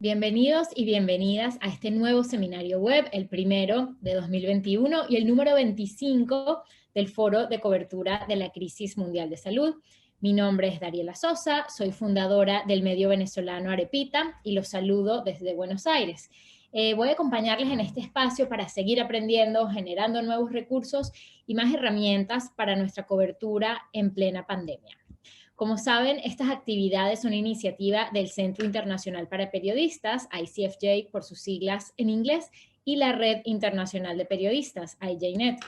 Bienvenidos y bienvenidas a este nuevo seminario web, el primero de 2021 y el número 25 del Foro de Cobertura de la Crisis Mundial de Salud. Mi nombre es Dariela Sosa, soy fundadora del medio venezolano Arepita y los saludo desde Buenos Aires. Voy a acompañarles en este espacio para seguir aprendiendo, generando nuevos recursos y más herramientas para nuestra cobertura en plena pandemia. Como saben, estas actividades son iniciativa del Centro Internacional para Periodistas, ICFJ por sus siglas en inglés, y la Red Internacional de Periodistas, IJNet.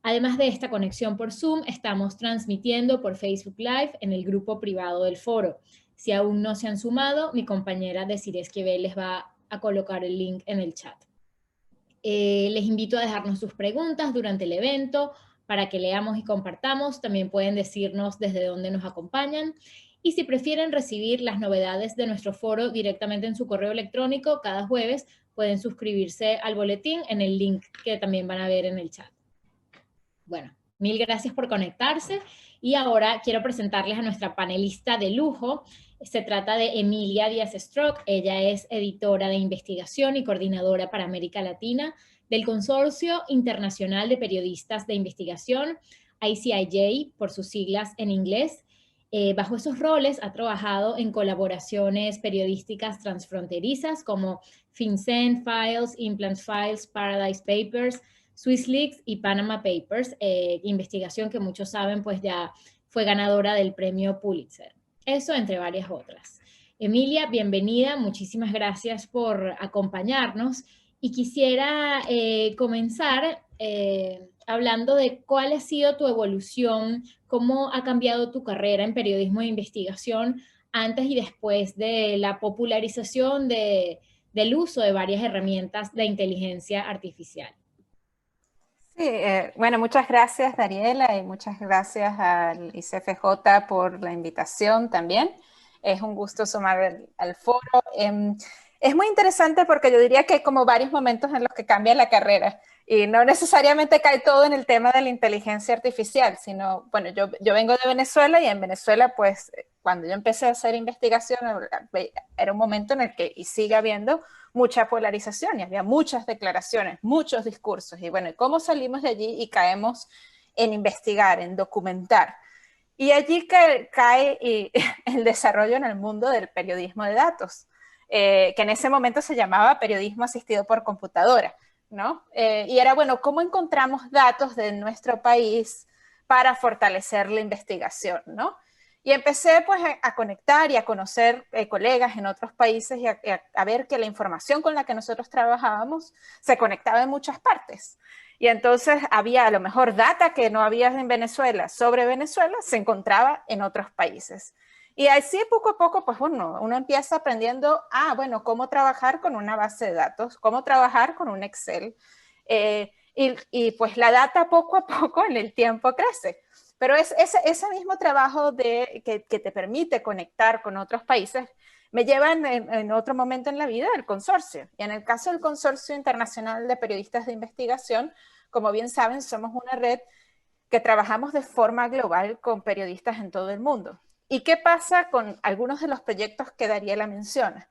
Además de esta conexión por Zoom, estamos transmitiendo por Facebook Live en el grupo privado del foro. Si aún no se han sumado, mi compañera Desiree Esquivel les va a colocar el link en el chat. Les invito a dejarnos sus preguntas durante el evento para que leamos y compartamos. También pueden decirnos desde dónde nos acompañan. Y si prefieren recibir las novedades de nuestro foro directamente en su correo electrónico, cada jueves pueden suscribirse al boletín en el link que también van a ver en el chat. Bueno, mil gracias por conectarse. Y ahora quiero presentarles a nuestra panelista de lujo. Se trata de Emilia Díaz Strock. Ella es editora de investigación y coordinadora para América Latina del Consorcio Internacional de Periodistas de Investigación, ICIJ, por sus siglas en inglés. Bajo esos roles ha trabajado en colaboraciones periodísticas transfronterizas como FinCEN Files, Implant Files, Paradise Papers, Swiss Leaks y Panama Papers, investigación que muchos saben pues ya fue ganadora del premio Pulitzer. Eso entre varias otras. Emilia, bienvenida, muchísimas gracias por acompañarnos y quisiera comenzar hablando de cuál ha sido tu evolución, cómo ha cambiado tu carrera en periodismo de investigación antes y después de la popularización del uso de varias herramientas de inteligencia artificial. Sí, bueno, muchas gracias Dariela y muchas gracias al ICFJ por la invitación también. Es un gusto sumar al foro. Es muy interesante porque yo diría que hay como varios momentos en los que cambia la carrera y no necesariamente cae todo en el tema de la inteligencia artificial, sino, bueno, yo vengo de Venezuela y en Venezuela, pues, cuando yo empecé a hacer investigación, era un momento en el que, y sigue habiendo, mucha polarización y había muchas declaraciones, muchos discursos. Y bueno, ¿cómo salimos de allí y caemos en investigar, en documentar? Y allí cae el desarrollo en el mundo del periodismo de datos, que en ese momento se llamaba periodismo asistido por computadora, ¿no? Y era, bueno, ¿cómo encontramos datos de nuestro país para fortalecer la investigación, ¿no? Y empecé pues a conectar y a conocer colegas en otros países y a ver que la información con la que nosotros trabajábamos se conectaba en muchas partes. Y entonces había a lo mejor data que no había en Venezuela sobre Venezuela, se encontraba en otros países. Y así poco a poco, pues uno empieza aprendiendo, bueno, cómo trabajar con una base de datos, cómo trabajar con un Excel. Y pues la data poco a poco en el tiempo crece. Pero ese mismo trabajo que te permite conectar con otros países me lleva en otro momento en la vida al consorcio. Y en el caso del Consorcio Internacional de Periodistas de Investigación, como bien saben, somos una red que trabajamos de forma global con periodistas en todo el mundo. ¿Y qué pasa con algunos de los proyectos que Dariela menciona?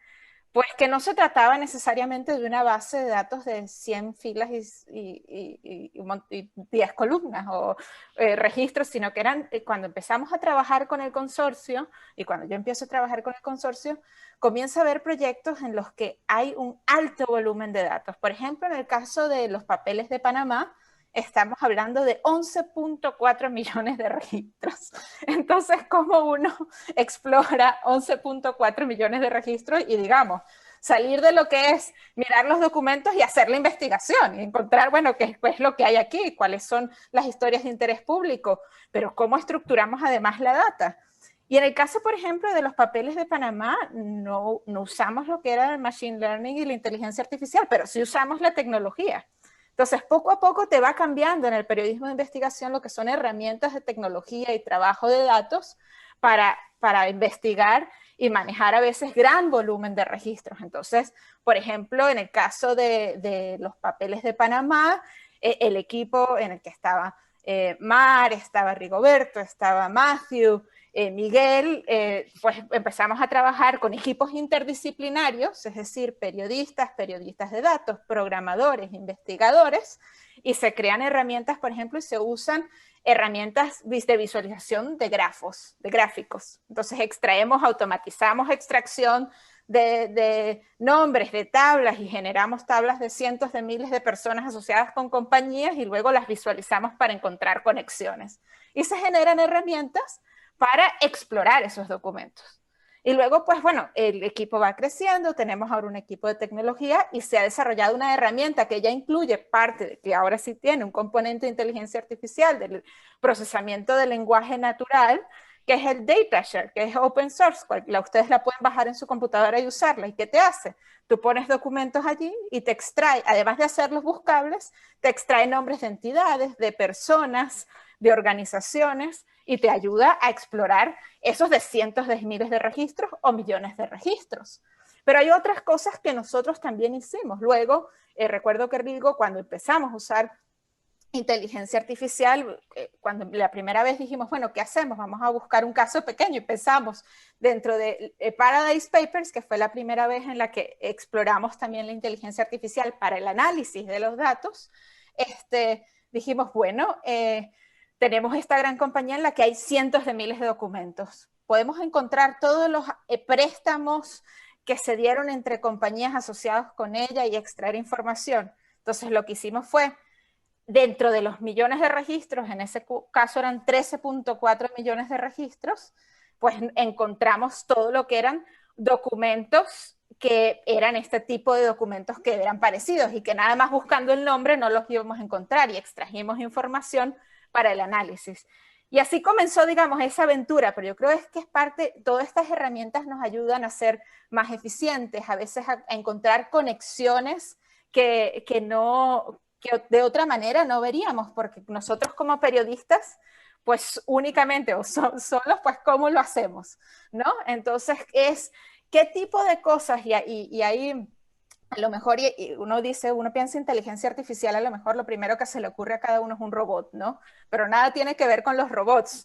Pues que no se trataba necesariamente de una base de datos de 100 filas y 10 columnas o registros, sino que eran, cuando empezamos a trabajar con el consorcio, y cuando yo empiezo a trabajar con el consorcio, comienza a haber proyectos en los que hay un alto volumen de datos. Por ejemplo, en el caso de los papeles de Panamá, estamos hablando de 11.4 millones de registros. Entonces, ¿cómo uno explora 11.4 millones de registros y, digamos, salir de lo que es mirar los documentos y hacer la investigación y encontrar, bueno, qué es lo que hay aquí, cuáles son las historias de interés público, pero cómo estructuramos además la data? Y en el caso, por ejemplo, de los papeles de Panamá, no usamos lo que era el machine learning y la inteligencia artificial, pero sí usamos la tecnología. Entonces, poco a poco te va cambiando en el periodismo de investigación lo que son herramientas de tecnología y trabajo de datos para investigar y manejar a veces gran volumen de registros. Entonces, por ejemplo, en el caso de los papeles de Panamá, el equipo en el que estaba Mar, estaba Rigoberto, estaba Matthew, Miguel, pues empezamos a trabajar con equipos interdisciplinarios, es decir, periodistas de datos, programadores, investigadores, y se crean herramientas, por ejemplo, y se usan herramientas de visualización de grafos, de gráficos. Entonces automatizamos extracción de nombres, de tablas, y generamos tablas de cientos de miles de personas asociadas con compañías y luego las visualizamos para encontrar conexiones. Y se generan herramientas para explorar esos documentos. Y luego, pues bueno, el equipo va creciendo, tenemos ahora un equipo de tecnología y se ha desarrollado una herramienta que ya incluye parte, de que ahora sí tiene un componente de inteligencia artificial, del procesamiento del lenguaje natural, que es el DataShare, que es open source, ustedes la pueden bajar en su computadora y usarla. ¿Y qué te hace? Tú pones documentos allí y te extrae, además de hacerlos buscables, te extrae nombres de entidades, de personas, de organizaciones, y te ayuda a explorar esos de cientos de miles de registros o millones de registros. Pero hay otras cosas que nosotros también hicimos. Luego, recuerdo que Rigo, cuando empezamos a usar inteligencia artificial, cuando la primera vez dijimos, bueno, ¿qué hacemos? Vamos a buscar un caso pequeño, y pensamos dentro de Paradise Papers, que fue la primera vez en la que exploramos también la inteligencia artificial para el análisis de los datos. Dijimos, bueno, tenemos esta gran compañía en la que hay cientos de miles de documentos. Podemos encontrar todos los préstamos que se dieron entre compañías asociadas con ella y extraer información. Entonces lo que hicimos fue, dentro de los millones de registros, en ese caso eran 13.4 millones de registros, pues encontramos todo lo que eran documentos que eran este tipo de documentos que eran parecidos y que nada más buscando el nombre no los íbamos a encontrar, y extrajimos información para el análisis. Y así comenzó, digamos, esa aventura, pero yo creo que es parte, todas estas herramientas nos ayudan a ser más eficientes, a veces a encontrar conexiones que de otra manera no veríamos, porque nosotros como periodistas, pues únicamente o solos, pues ¿cómo lo hacemos? ¿No? Entonces ¿qué tipo de cosas? Y ahí a lo mejor uno piensa inteligencia artificial, a lo mejor lo primero que se le ocurre a cada uno es un robot, ¿no? Pero nada tiene que ver con los robots.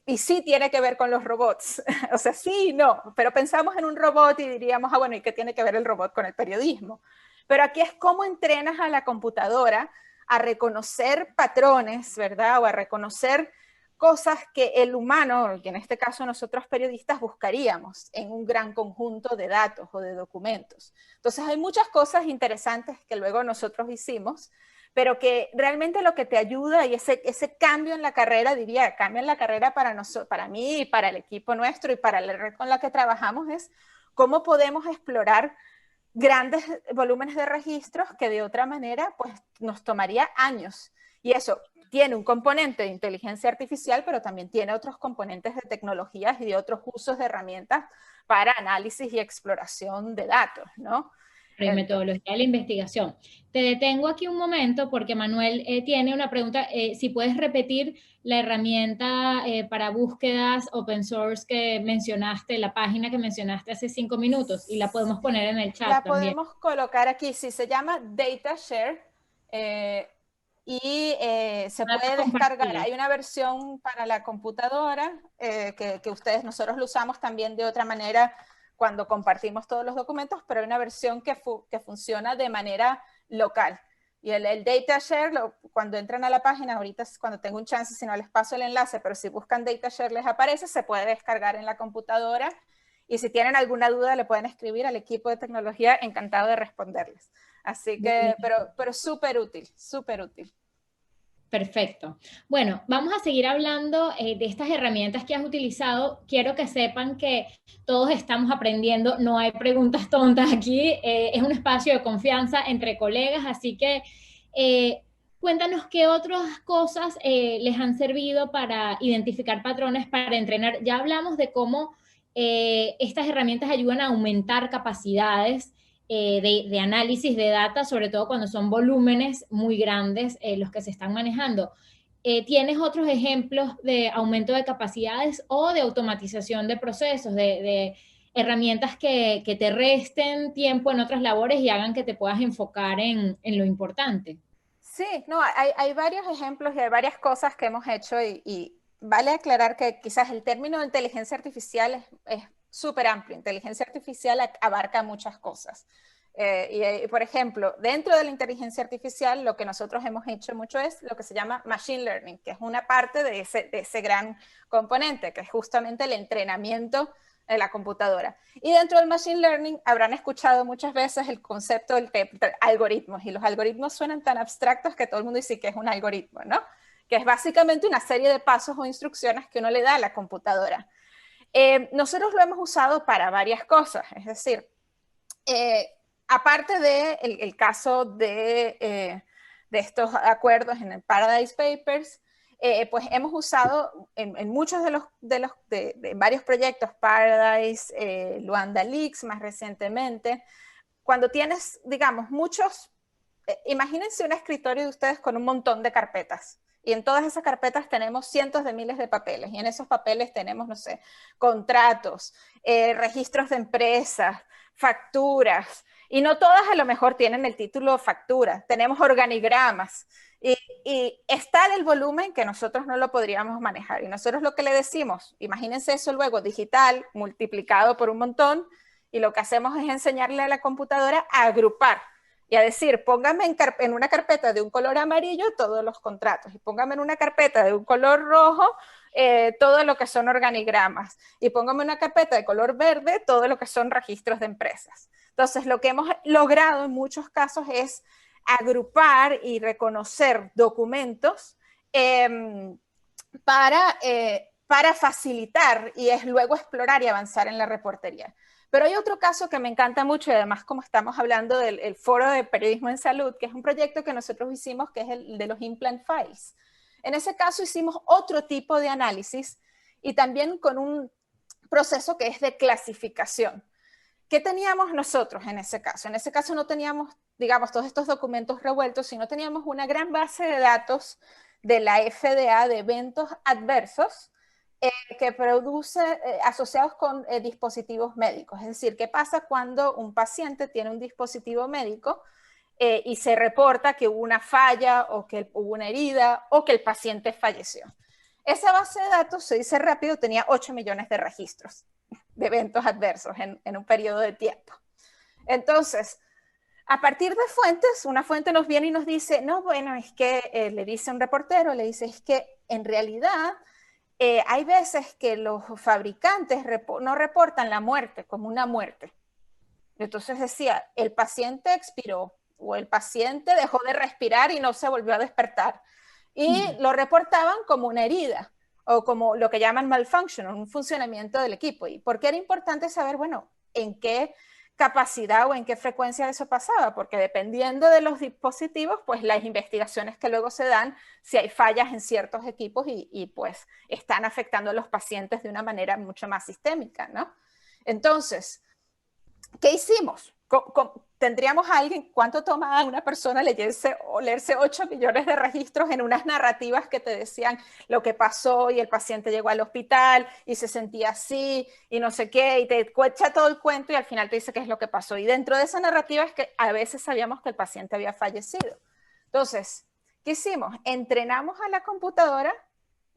Y sí tiene que ver con los robots. O sea, sí y no. Pero pensamos en un robot y diríamos, bueno, ¿y qué tiene que ver el robot con el periodismo? Pero aquí es cómo entrenas a la computadora a reconocer patrones, ¿verdad? O a reconocer cosas que el humano, que en este caso nosotros periodistas, buscaríamos en un gran conjunto de datos o de documentos. Entonces hay muchas cosas interesantes que luego nosotros hicimos, pero que realmente lo que te ayuda, y ese cambio en la carrera, diría, cambio en la carrera para mí, para el equipo nuestro y para la red con la que trabajamos, es cómo podemos explorar grandes volúmenes de registros que de otra manera pues nos tomaría años. Y eso tiene un componente de inteligencia artificial, pero también tiene otros componentes de tecnologías y de otros usos de herramientas para análisis y exploración de datos, ¿no? Y metodología de la investigación. Te detengo aquí un momento porque Manuel tiene una pregunta. Si puedes repetir la herramienta para búsquedas open source que mencionaste, la página que mencionaste hace 5 minutos, y la podemos poner en el chat la también. La podemos colocar aquí, sí, se llama DataShare. Y se puede descargar. Hay una versión para la computadora que nosotros lo usamos también de otra manera cuando compartimos todos los documentos, pero hay una versión que funciona de manera local. Y el DataShare, cuando entran a la página, ahorita cuando tengo un chance, si no les paso el enlace, pero si buscan DataShare les aparece, se puede descargar en la computadora. Y si tienen alguna duda, le pueden escribir al equipo de tecnología, encantado de responderles. Así que, pero súper útil, súper útil. Perfecto. Bueno, vamos a seguir hablando de estas herramientas que has utilizado. Quiero que sepan que todos estamos aprendiendo, no hay preguntas tontas aquí, es un espacio de confianza entre colegas, así que cuéntanos qué otras cosas les han servido para identificar patrones, para entrenar. Ya hablamos de cómo estas herramientas ayudan a aumentar capacidades de análisis de data, sobre todo cuando son volúmenes muy grandes los que se están manejando. ¿Tienes otros ejemplos de aumento de capacidades o de automatización de procesos, de herramientas que te resten tiempo en otras labores y hagan que te puedas enfocar en lo importante? Sí, no, hay varios ejemplos y hay varias cosas que hemos hecho y vale aclarar que quizás el término de inteligencia artificial es súper amplio. Inteligencia artificial abarca muchas cosas. Por ejemplo, dentro de la inteligencia artificial, lo que nosotros hemos hecho mucho es lo que se llama machine learning, que es una parte de ese gran componente, que es justamente el entrenamiento de la computadora. Y dentro del machine learning habrán escuchado muchas veces el concepto de algoritmos, y los algoritmos suenan tan abstractos que todo el mundo dice que es un algoritmo, ¿no? Que es básicamente una serie de pasos o instrucciones que uno le da a la computadora. Nosotros lo hemos usado para varias cosas, es decir, aparte del caso de estos acuerdos en el Paradise Papers, pues hemos usado en muchos de varios proyectos, Paradise, Luanda Leaks más recientemente, cuando tienes, digamos, imagínense un escritorio de ustedes con un montón de carpetas. Y en todas esas carpetas tenemos cientos de miles de papeles. Y en esos papeles tenemos, no sé, contratos, registros de empresas, facturas. Y no todas a lo mejor tienen el título factura. Tenemos organigramas. Y está el volumen que nosotros no lo podríamos manejar. Y nosotros lo que le decimos, imagínense eso luego digital, multiplicado por un montón. Y lo que hacemos es enseñarle a la computadora a agrupar y a decir, póngame en una carpeta de un color amarillo todos los contratos, y póngame en una carpeta de un color rojo todo lo que son organigramas, y póngame en una carpeta de color verde todo lo que son registros de empresas. Entonces, lo que hemos logrado en muchos casos es agrupar y reconocer documentos para facilitar y es luego explorar y avanzar en la reportería. Pero hay otro caso que me encanta mucho, y además como estamos hablando del Foro de Periodismo en Salud, que es un proyecto que nosotros hicimos, que es el de los implant files. En ese caso hicimos otro tipo de análisis y también con un proceso que es de clasificación. ¿Qué teníamos nosotros en ese caso? En ese caso no teníamos, digamos, todos estos documentos revueltos, sino teníamos una gran base de datos de la FDA de eventos adversos que produce asociados con dispositivos médicos. Es decir, ¿qué pasa cuando un paciente tiene un dispositivo médico y se reporta que hubo una falla o que hubo una herida o que el paciente falleció? Esa base de datos, se dice rápido, tenía 8 millones de registros de eventos adversos en un periodo de tiempo. Entonces, a partir de fuentes, una fuente nos viene y nos dice, no, bueno, es que le dice a un reportero, le dice, es que en realidad hay veces que los fabricantes no reportan la muerte como una muerte. Entonces decía, el paciente expiró o el paciente dejó de respirar y no se volvió a despertar. Y lo reportaban como una herida o como lo que llaman malfunction, un funcionamiento del equipo. ¿Y por qué era importante saber, bueno, en qué capacidad o en qué frecuencia eso pasaba? Porque dependiendo de los dispositivos, pues las investigaciones que luego se dan, si hay fallas en ciertos equipos y pues están afectando a los pacientes de una manera mucho más sistémica, ¿no? Entonces, ¿qué hicimos? ¿Tendríamos a alguien? ¿Cuánto toma a una persona leerse 8 millones de registros en unas narrativas que te decían lo que pasó y el paciente llegó al hospital y se sentía así y no sé qué, y te echa todo el cuento y al final te dice qué es lo que pasó? Y dentro de esa narrativa es que a veces sabíamos que el paciente había fallecido. Entonces, ¿qué hicimos? Entrenamos a la computadora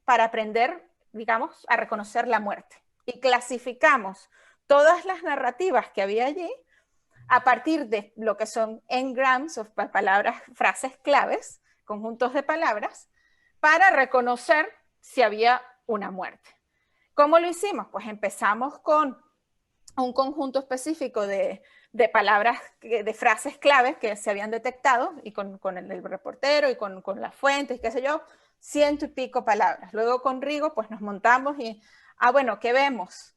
para aprender, digamos, a reconocer la muerte y clasificamos todas las narrativas que había allí a partir de lo que son engrams o palabras, frases claves, conjuntos de palabras, para reconocer si había una muerte. ¿Cómo lo hicimos? Pues empezamos con un conjunto específico de palabras, de frases claves que se habían detectado, y con el reportero y con las fuentes, qué sé yo, 100 y pico palabras. Luego con Rigo, pues nos montamos y, bueno, ¿qué vemos?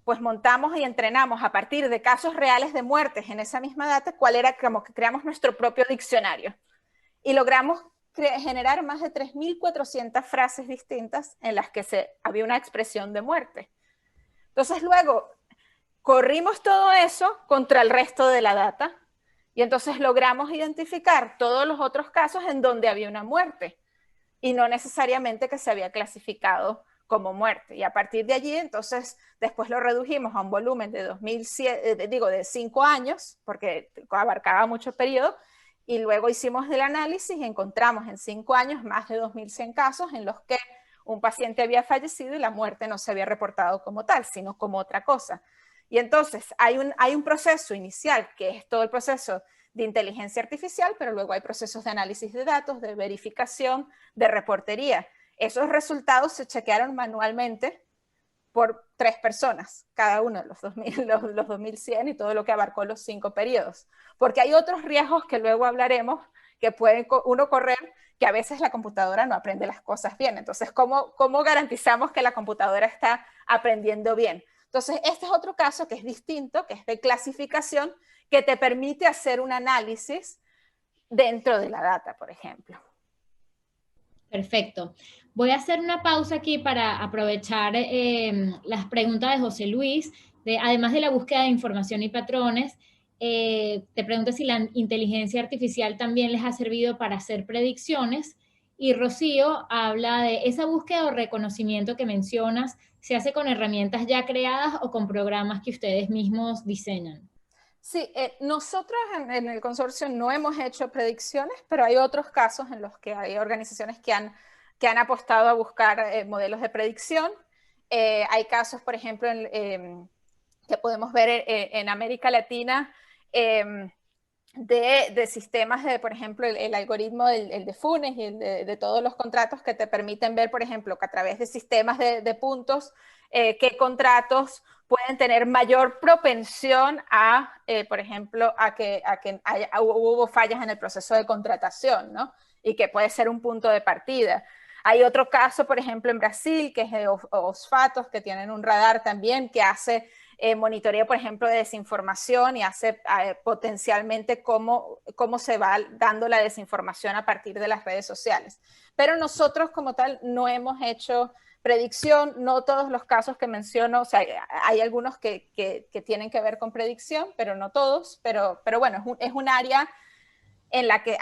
Pues montamos y entrenamos a partir de casos reales de muertes en esa misma data, cuál era, como que creamos nuestro propio diccionario. Y logramos generar más de 3.400 frases distintas en las que había una expresión de muerte. Entonces luego corrimos todo eso contra el resto de la data y entonces logramos identificar todos los otros casos en donde había una muerte y no necesariamente que se había clasificado como muerte. Y a partir de allí, entonces, después lo redujimos a un volumen de 5 años, porque abarcaba mucho periodo, Y luego hicimos el análisis y encontramos en 5 años más de 2.100 casos en los que un paciente había fallecido y la muerte no se había reportado como tal, sino como otra cosa. Y entonces hay un proceso inicial, que es todo el proceso de inteligencia artificial, pero luego hay procesos de análisis de datos, de verificación, de reportería. Esos resultados se chequearon manualmente por 3 personas, cada uno de los 2000, los 2100 y todo lo que abarcó los 5 periodos. Porque hay otros riesgos que luego hablaremos que puede uno correr, que a veces la computadora no aprende las cosas bien. Entonces, ¿cómo garantizamos que la computadora está aprendiendo bien? Entonces, este es otro caso que es distinto, que es de clasificación, que te permite hacer un análisis dentro de la data, por ejemplo. Perfecto. Voy a hacer una pausa aquí para aprovechar las preguntas de José Luis. Además de la búsqueda de información y patrones, te pregunto si la inteligencia artificial también les ha servido para hacer predicciones. Y Rocío habla de esa búsqueda o reconocimiento que mencionas, ¿se hace con herramientas ya creadas o con programas que ustedes mismos diseñan? Sí, nosotros en el consorcio no hemos hecho predicciones, pero hay otros casos en los que hay organizaciones que han apostado a buscar modelos de predicción. Hay casos, por ejemplo, que podemos ver en América Latina de sistemas de, por ejemplo, el algoritmo el de Funes y el de todos los contratos que te permiten ver, por ejemplo, que a través de sistemas de puntos, qué contratos pueden tener mayor propensión a, por ejemplo, a que hubo fallas en el proceso de contratación, ¿no? Y que puede ser un punto de partida. Hay otro caso, por ejemplo, en Brasil, que es de Osfatos, que tienen un radar también que hace monitoreo, por ejemplo, de desinformación y hace potencialmente cómo se va dando la desinformación a partir de las redes sociales. Pero nosotros como tal no hemos hecho predicción, no todos los casos que menciono, o sea, hay algunos que tienen que ver con predicción, pero no todos, pero bueno, es un área en la que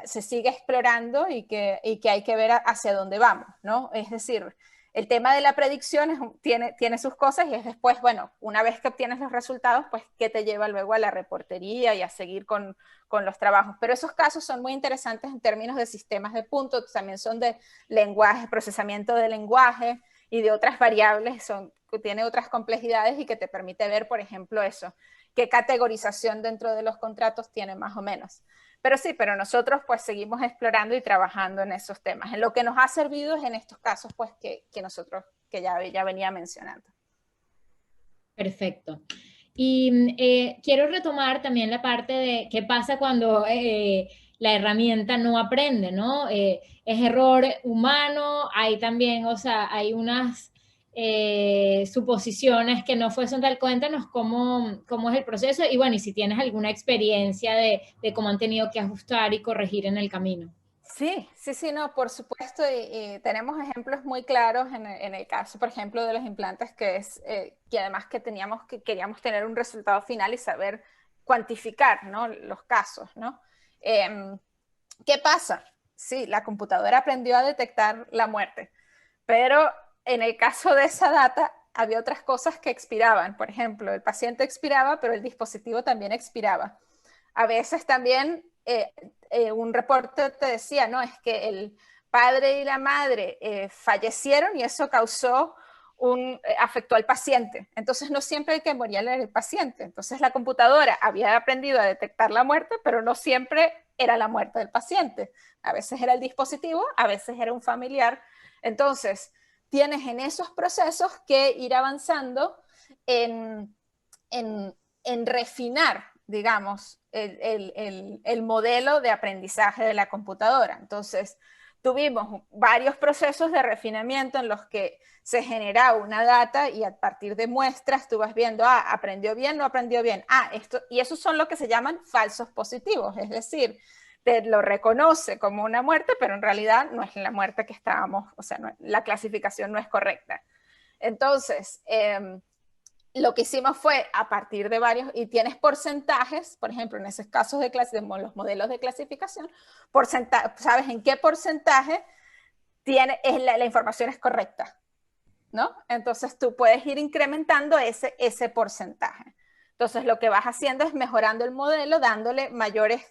se sigue explorando y que hay que ver hacia dónde vamos, ¿no? Es decir, el tema de la predicción tiene sus cosas y es después, bueno, una vez que obtienes los resultados, pues, ¿qué te lleva luego a la reportería y a seguir con los trabajos? Pero esos casos son muy interesantes en términos de sistemas de puntos, también son de lenguaje, procesamiento de lenguaje y de otras variables, tiene otras complejidades y que te permite ver, por ejemplo, eso, qué categorización dentro de los contratos tiene más o menos. Pero sí, pero nosotros pues seguimos explorando y trabajando en esos temas. En lo que nos ha servido es en estos casos pues que nosotros, que ya venía mencionando. Perfecto. Y quiero retomar también la parte de qué pasa cuando la herramienta no aprende, ¿no? Es error humano, hay también, o sea, hay unas suposiciones que no fuesen tal. Cuéntanos cómo es el proceso y bueno, y si tienes alguna experiencia de cómo han tenido que ajustar y corregir en el camino. Sí, no, por supuesto, y tenemos ejemplos muy claros en el caso, por ejemplo, de los implantes, que además queríamos tener un resultado final y saber cuantificar, ¿no? Los casos, ¿no? ¿Qué pasa? Sí, la computadora aprendió a detectar la muerte, pero en el caso de esa data había otras cosas que expiraban. Por ejemplo, el paciente expiraba, pero el dispositivo también expiraba. A veces también un reporte te decía, no, es que el padre y la madre fallecieron y eso afectó al paciente. Entonces no siempre hay que morir el paciente. Entonces la computadora había aprendido a detectar la muerte, pero no siempre era la muerte del paciente. A veces era el dispositivo, a veces era un familiar. Entonces tienes en esos procesos que ir avanzando en refinar, digamos, el modelo de aprendizaje de la computadora. Entonces, tuvimos varios procesos de refinamiento en los que se generaba una data y a partir de muestras tú vas viendo, aprendió bien, no aprendió bien. Y esos son lo que se llaman falsos positivos, es decir, te lo reconoce como una muerte, pero en realidad no es la muerte que estábamos, o sea, la clasificación no es correcta. Entonces, lo que hicimos fue a partir de varios, y tienes porcentajes, por ejemplo, en esos casos de los modelos de clasificación, sabes en qué porcentaje la información es correcta, ¿no? Entonces tú puedes ir incrementando ese porcentaje. Entonces lo que vas haciendo es mejorando el modelo, dándole mayores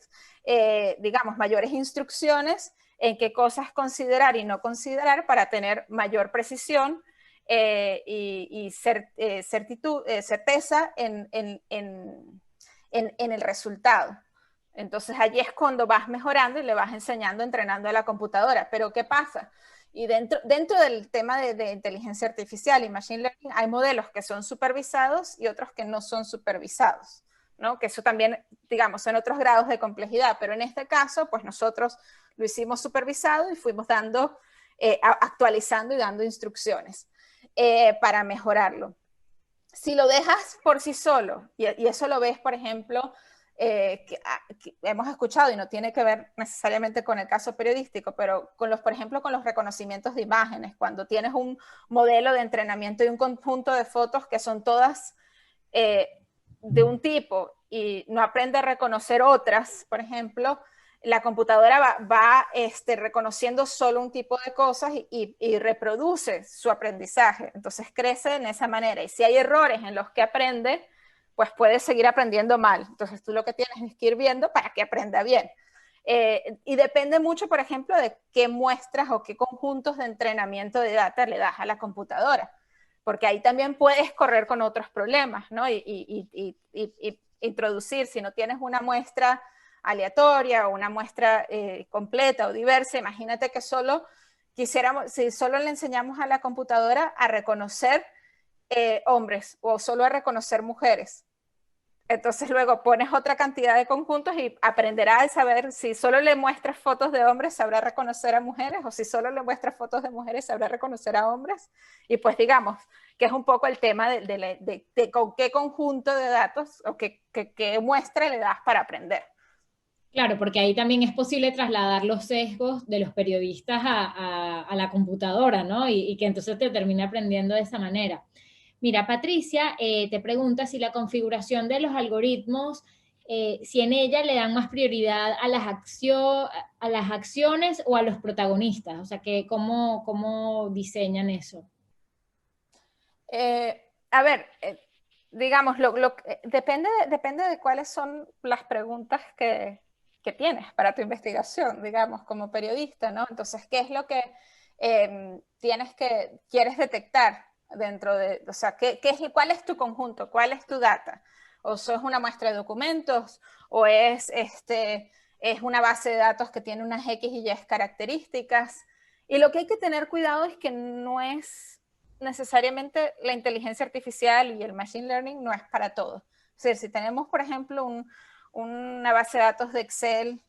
digamos, mayores instrucciones en qué cosas considerar y no considerar para tener mayor precisión y certeza en el resultado. Entonces allí es cuando vas mejorando y le vas enseñando, entrenando a la computadora. Pero ¿qué pasa? Y dentro del tema de inteligencia artificial y machine learning hay modelos que son supervisados y otros que no son supervisados, ¿no? Que eso también, digamos, son otros grados de complejidad, pero en este caso, pues nosotros lo hicimos supervisado y fuimos dando, actualizando y dando instrucciones para mejorarlo. Si lo dejas por sí solo, y eso lo ves, por ejemplo, que hemos escuchado, y no tiene que ver necesariamente con el caso periodístico, pero por ejemplo, con los reconocimientos de imágenes, cuando tienes un modelo de entrenamiento y un conjunto de fotos que son todas de un tipo y no aprende a reconocer otras, por ejemplo, la computadora va reconociendo solo un tipo de cosas y reproduce su aprendizaje. Entonces crece en esa manera. Y si hay errores en los que aprende, pues puede seguir aprendiendo mal. Entonces tú lo que tienes es que ir viendo para que aprenda bien. Y depende mucho, por ejemplo, de qué muestras o qué conjuntos de entrenamiento de data le das a la computadora. Porque ahí también puedes correr con otros problemas, ¿no? Y introducir, si no tienes una muestra aleatoria o una muestra completa o diversa, imagínate que si solo le enseñamos a la computadora a reconocer hombres o solo a reconocer mujeres. Entonces luego pones otra cantidad de conjuntos y aprenderá a saber si solo le muestras fotos de hombres, sabrá reconocer a mujeres, o si solo le muestras fotos de mujeres, sabrá reconocer a hombres. Y pues digamos que es un poco el tema de con qué conjunto de datos o qué muestra le das para aprender. Claro, porque ahí también es posible trasladar los sesgos de los periodistas a la computadora, ¿no? Y que entonces te termine aprendiendo de esa manera. Mira, Patricia te pregunta si la configuración de los algoritmos, si en ella le dan más prioridad a a las acciones o a los protagonistas, o sea, que cómo diseñan eso. A ver, digamos, depende de cuáles son las preguntas que tienes para tu investigación, digamos, como periodista, ¿no? Entonces, ¿qué es lo que quieres detectar dentro de, o sea, cuál es tu conjunto, cuál es tu data? O eso es una muestra de documentos, o es una base de datos que tiene unas X y Y características. Y lo que hay que tener cuidado es que no es necesariamente la inteligencia artificial y el machine learning no es para todo. Es decir, si tenemos, por ejemplo, una base de datos de Excel,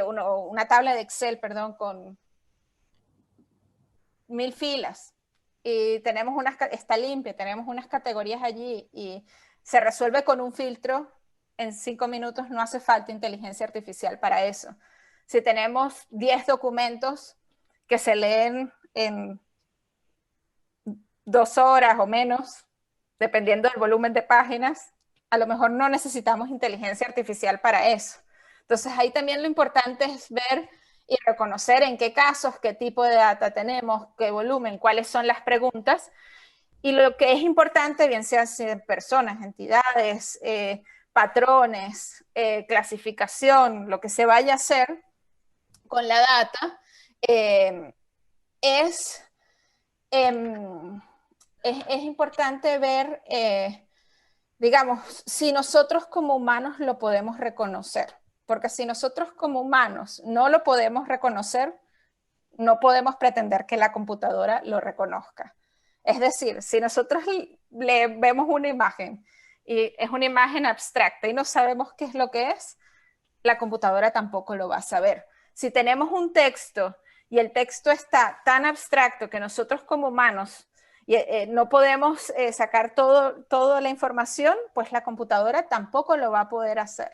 una tabla de Excel, perdón, con 1000 filas y está limpia, tenemos unas categorías allí y se resuelve con un filtro en 5 minutos, no hace falta inteligencia artificial para eso. Si tenemos 10 documentos que se leen en 2 horas o menos, dependiendo del volumen de páginas, a lo mejor no necesitamos inteligencia artificial para eso. Entonces ahí también lo importante es ver y reconocer en qué casos, qué tipo de data tenemos, qué volumen, cuáles son las preguntas. Y lo que es importante, bien sea personas, entidades, patrones, clasificación, lo que se vaya a hacer con la data, es importante ver, digamos, si nosotros como humanos lo podemos reconocer. Porque si nosotros como humanos no lo podemos reconocer, no podemos pretender que la computadora lo reconozca. Es decir, si nosotros le vemos una imagen y es una imagen abstracta y no sabemos qué es lo que es, la computadora tampoco lo va a saber. Si tenemos un texto y el texto está tan abstracto que nosotros como humanos no podemos sacar toda la información, pues la computadora tampoco lo va a poder hacer.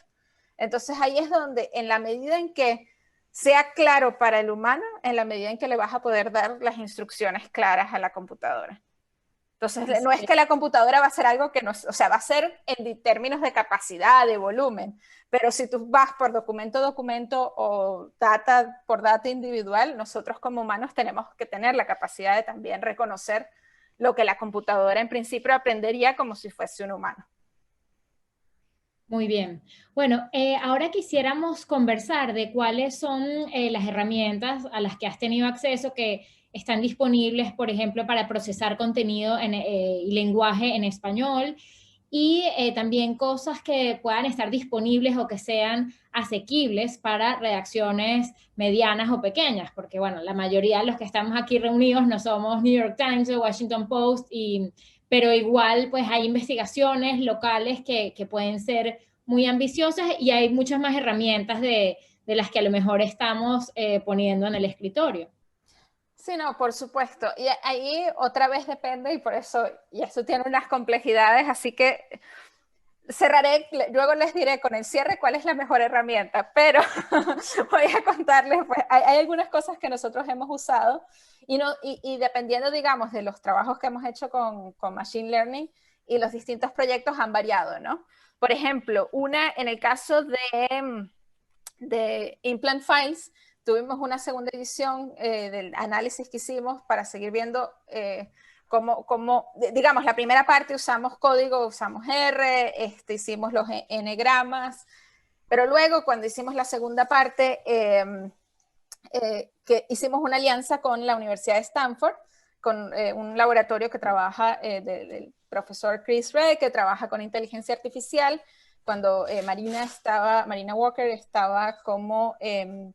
Entonces ahí es donde, en la medida en que sea claro para el humano, en la medida en que le vas a poder dar las instrucciones claras a la computadora. Entonces, no es que la computadora va a hacer algo que no, o sea, va a ser en términos de capacidad, de volumen, pero si tú vas por documento a documento o data por data individual, nosotros como humanos tenemos que tener la capacidad de también reconocer lo que la computadora en principio aprendería como si fuese un humano. Muy bien. Bueno, ahora quisiéramos conversar de cuáles son las herramientas a las que has tenido acceso que están disponibles, por ejemplo, para procesar contenido y lenguaje en español y también cosas que puedan estar disponibles o que sean asequibles para redacciones medianas o pequeñas, porque bueno, la mayoría de los que estamos aquí reunidos no somos New York Times o Washington Post pero igual pues hay investigaciones locales que pueden ser muy ambiciosas y hay muchas más herramientas de las que a lo mejor estamos poniendo en el escritorio. Sí, no, por supuesto. Y ahí otra vez depende y por eso, y eso tiene unas complejidades, así que cerraré, luego les diré con el cierre cuál es la mejor herramienta, pero voy a contarles, pues hay algunas cosas que nosotros hemos usado y, no, y dependiendo, digamos, de los trabajos que hemos hecho con Machine Learning y los distintos proyectos han variado, ¿no? Por ejemplo, en el caso de Implant Files, tuvimos una segunda edición del análisis que hicimos para seguir viendo digamos, la primera parte usamos código, usamos R, hicimos los n-gramas, pero luego cuando hicimos la segunda parte, que hicimos una alianza con la Universidad de Stanford, con un laboratorio que trabaja del profesor Chris Ray, que trabaja con inteligencia artificial, cuando Marina Walker estaba como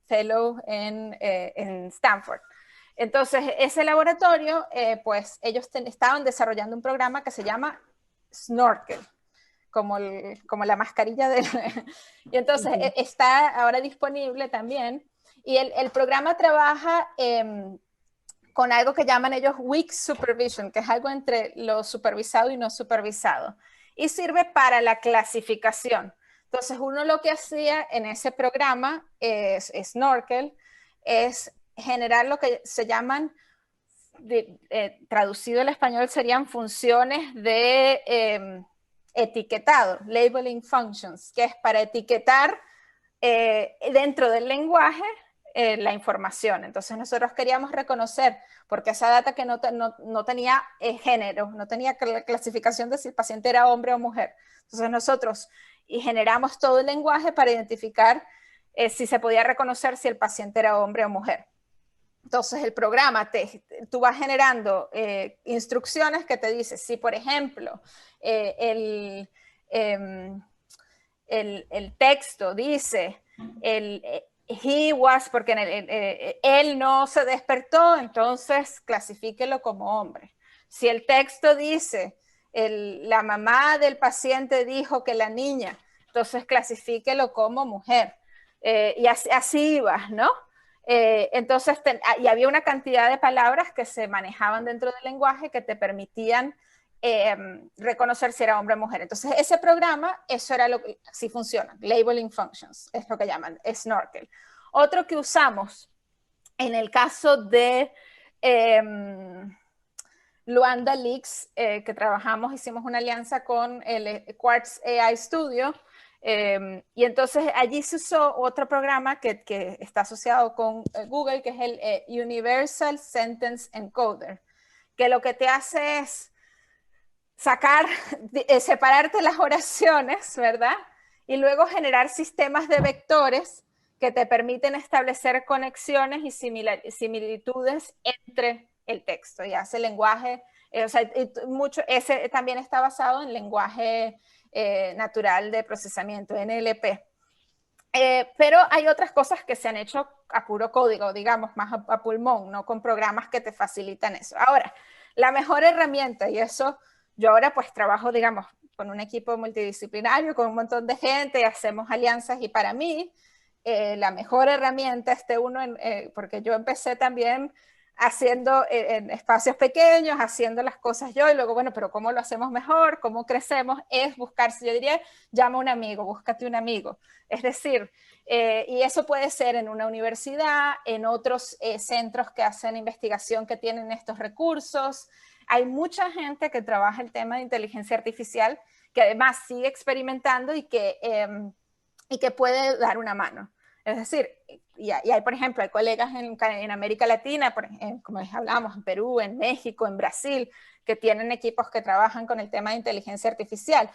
fellow en Stanford. Entonces, ese laboratorio, pues ellos estaban desarrollando un programa que se llama Snorkel, como la mascarilla del... Y entonces está ahora disponible también. Y el programa trabaja con algo que llaman ellos Weak Supervision, que es algo entre lo supervisado y no supervisado. Y sirve para la clasificación. Entonces, uno lo que hacía en ese programa, Snorkel, es generar lo que se llaman, traducido al español, serían funciones de etiquetado, labeling functions, que es para etiquetar dentro del lenguaje la información. Entonces nosotros queríamos reconocer, porque esa data que no tenía género, no tenía clasificación de si el paciente era hombre o mujer. Entonces nosotros generamos todo el lenguaje para identificar si se podía reconocer si el paciente era hombre o mujer. Entonces el programa, tú vas generando instrucciones que te dice, si por ejemplo el texto dice, he was, porque él no se despertó, entonces clasifíquelo como hombre. Si el texto dice, la mamá del paciente dijo que la niña, entonces clasifíquelo como mujer. Y así ibas, ¿no? Entonces, y había una cantidad de palabras que se manejaban dentro del lenguaje que te permitían reconocer si era hombre o mujer. Entonces, ese programa, eso era lo que sí funciona. Labeling functions, es lo que llaman, Snorkel. Otro que usamos en el caso de Luanda Leaks, que hicimos una alianza con el Quartz AI Studio, y entonces allí se usó otro programa que está asociado con Google, que es el Universal Sentence Encoder, que lo que te hace es separarte las oraciones, ¿verdad? Y luego generar sistemas de vectores que te permiten establecer conexiones y similitudes entre el texto. Y hace lenguaje, ese también está basado en lenguaje natural de procesamiento, NLP. Pero hay otras cosas que se han hecho a puro código, digamos, más a pulmón, no con programas que te facilitan eso. Ahora, la mejor herramienta, y eso yo ahora pues trabajo, digamos, con un equipo multidisciplinario, con un montón de gente, hacemos alianzas y para mí la mejor herramienta porque yo empecé también haciendo en espacios pequeños, haciendo las cosas yo y luego, bueno, pero ¿cómo lo hacemos mejor? ¿Cómo crecemos? Es buscarse, yo diría, llama a un amigo, búscate un amigo. Es decir, y eso puede ser en una universidad, en otros centros que hacen investigación que tienen estos recursos. Hay mucha gente que trabaja el tema de inteligencia artificial que además sigue experimentando y que puede dar una mano. Es decir, y hay, por ejemplo, hay colegas en América Latina, como hablamos, en Perú, en México, en Brasil, que tienen equipos que trabajan con el tema de inteligencia artificial.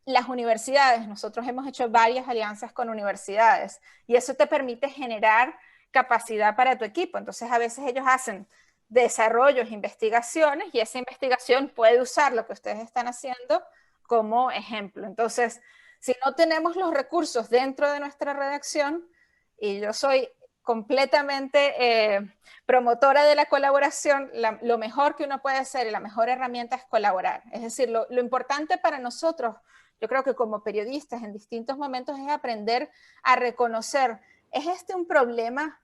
las universidades, nosotros hemos hecho varias alianzas con universidades y eso te permite generar capacidad para tu equipo. Entonces a veces ellos hacen desarrollos, investigaciones y esa investigación puede usar lo que ustedes están haciendo como ejemplo. Entonces, si no tenemos los recursos dentro de nuestra redacción, y yo soy completamente promotora de la colaboración, lo mejor que uno puede hacer y la mejor herramienta es colaborar. Es decir, lo importante para nosotros, yo creo que como periodistas en distintos momentos es aprender a reconocer, ¿es este un problema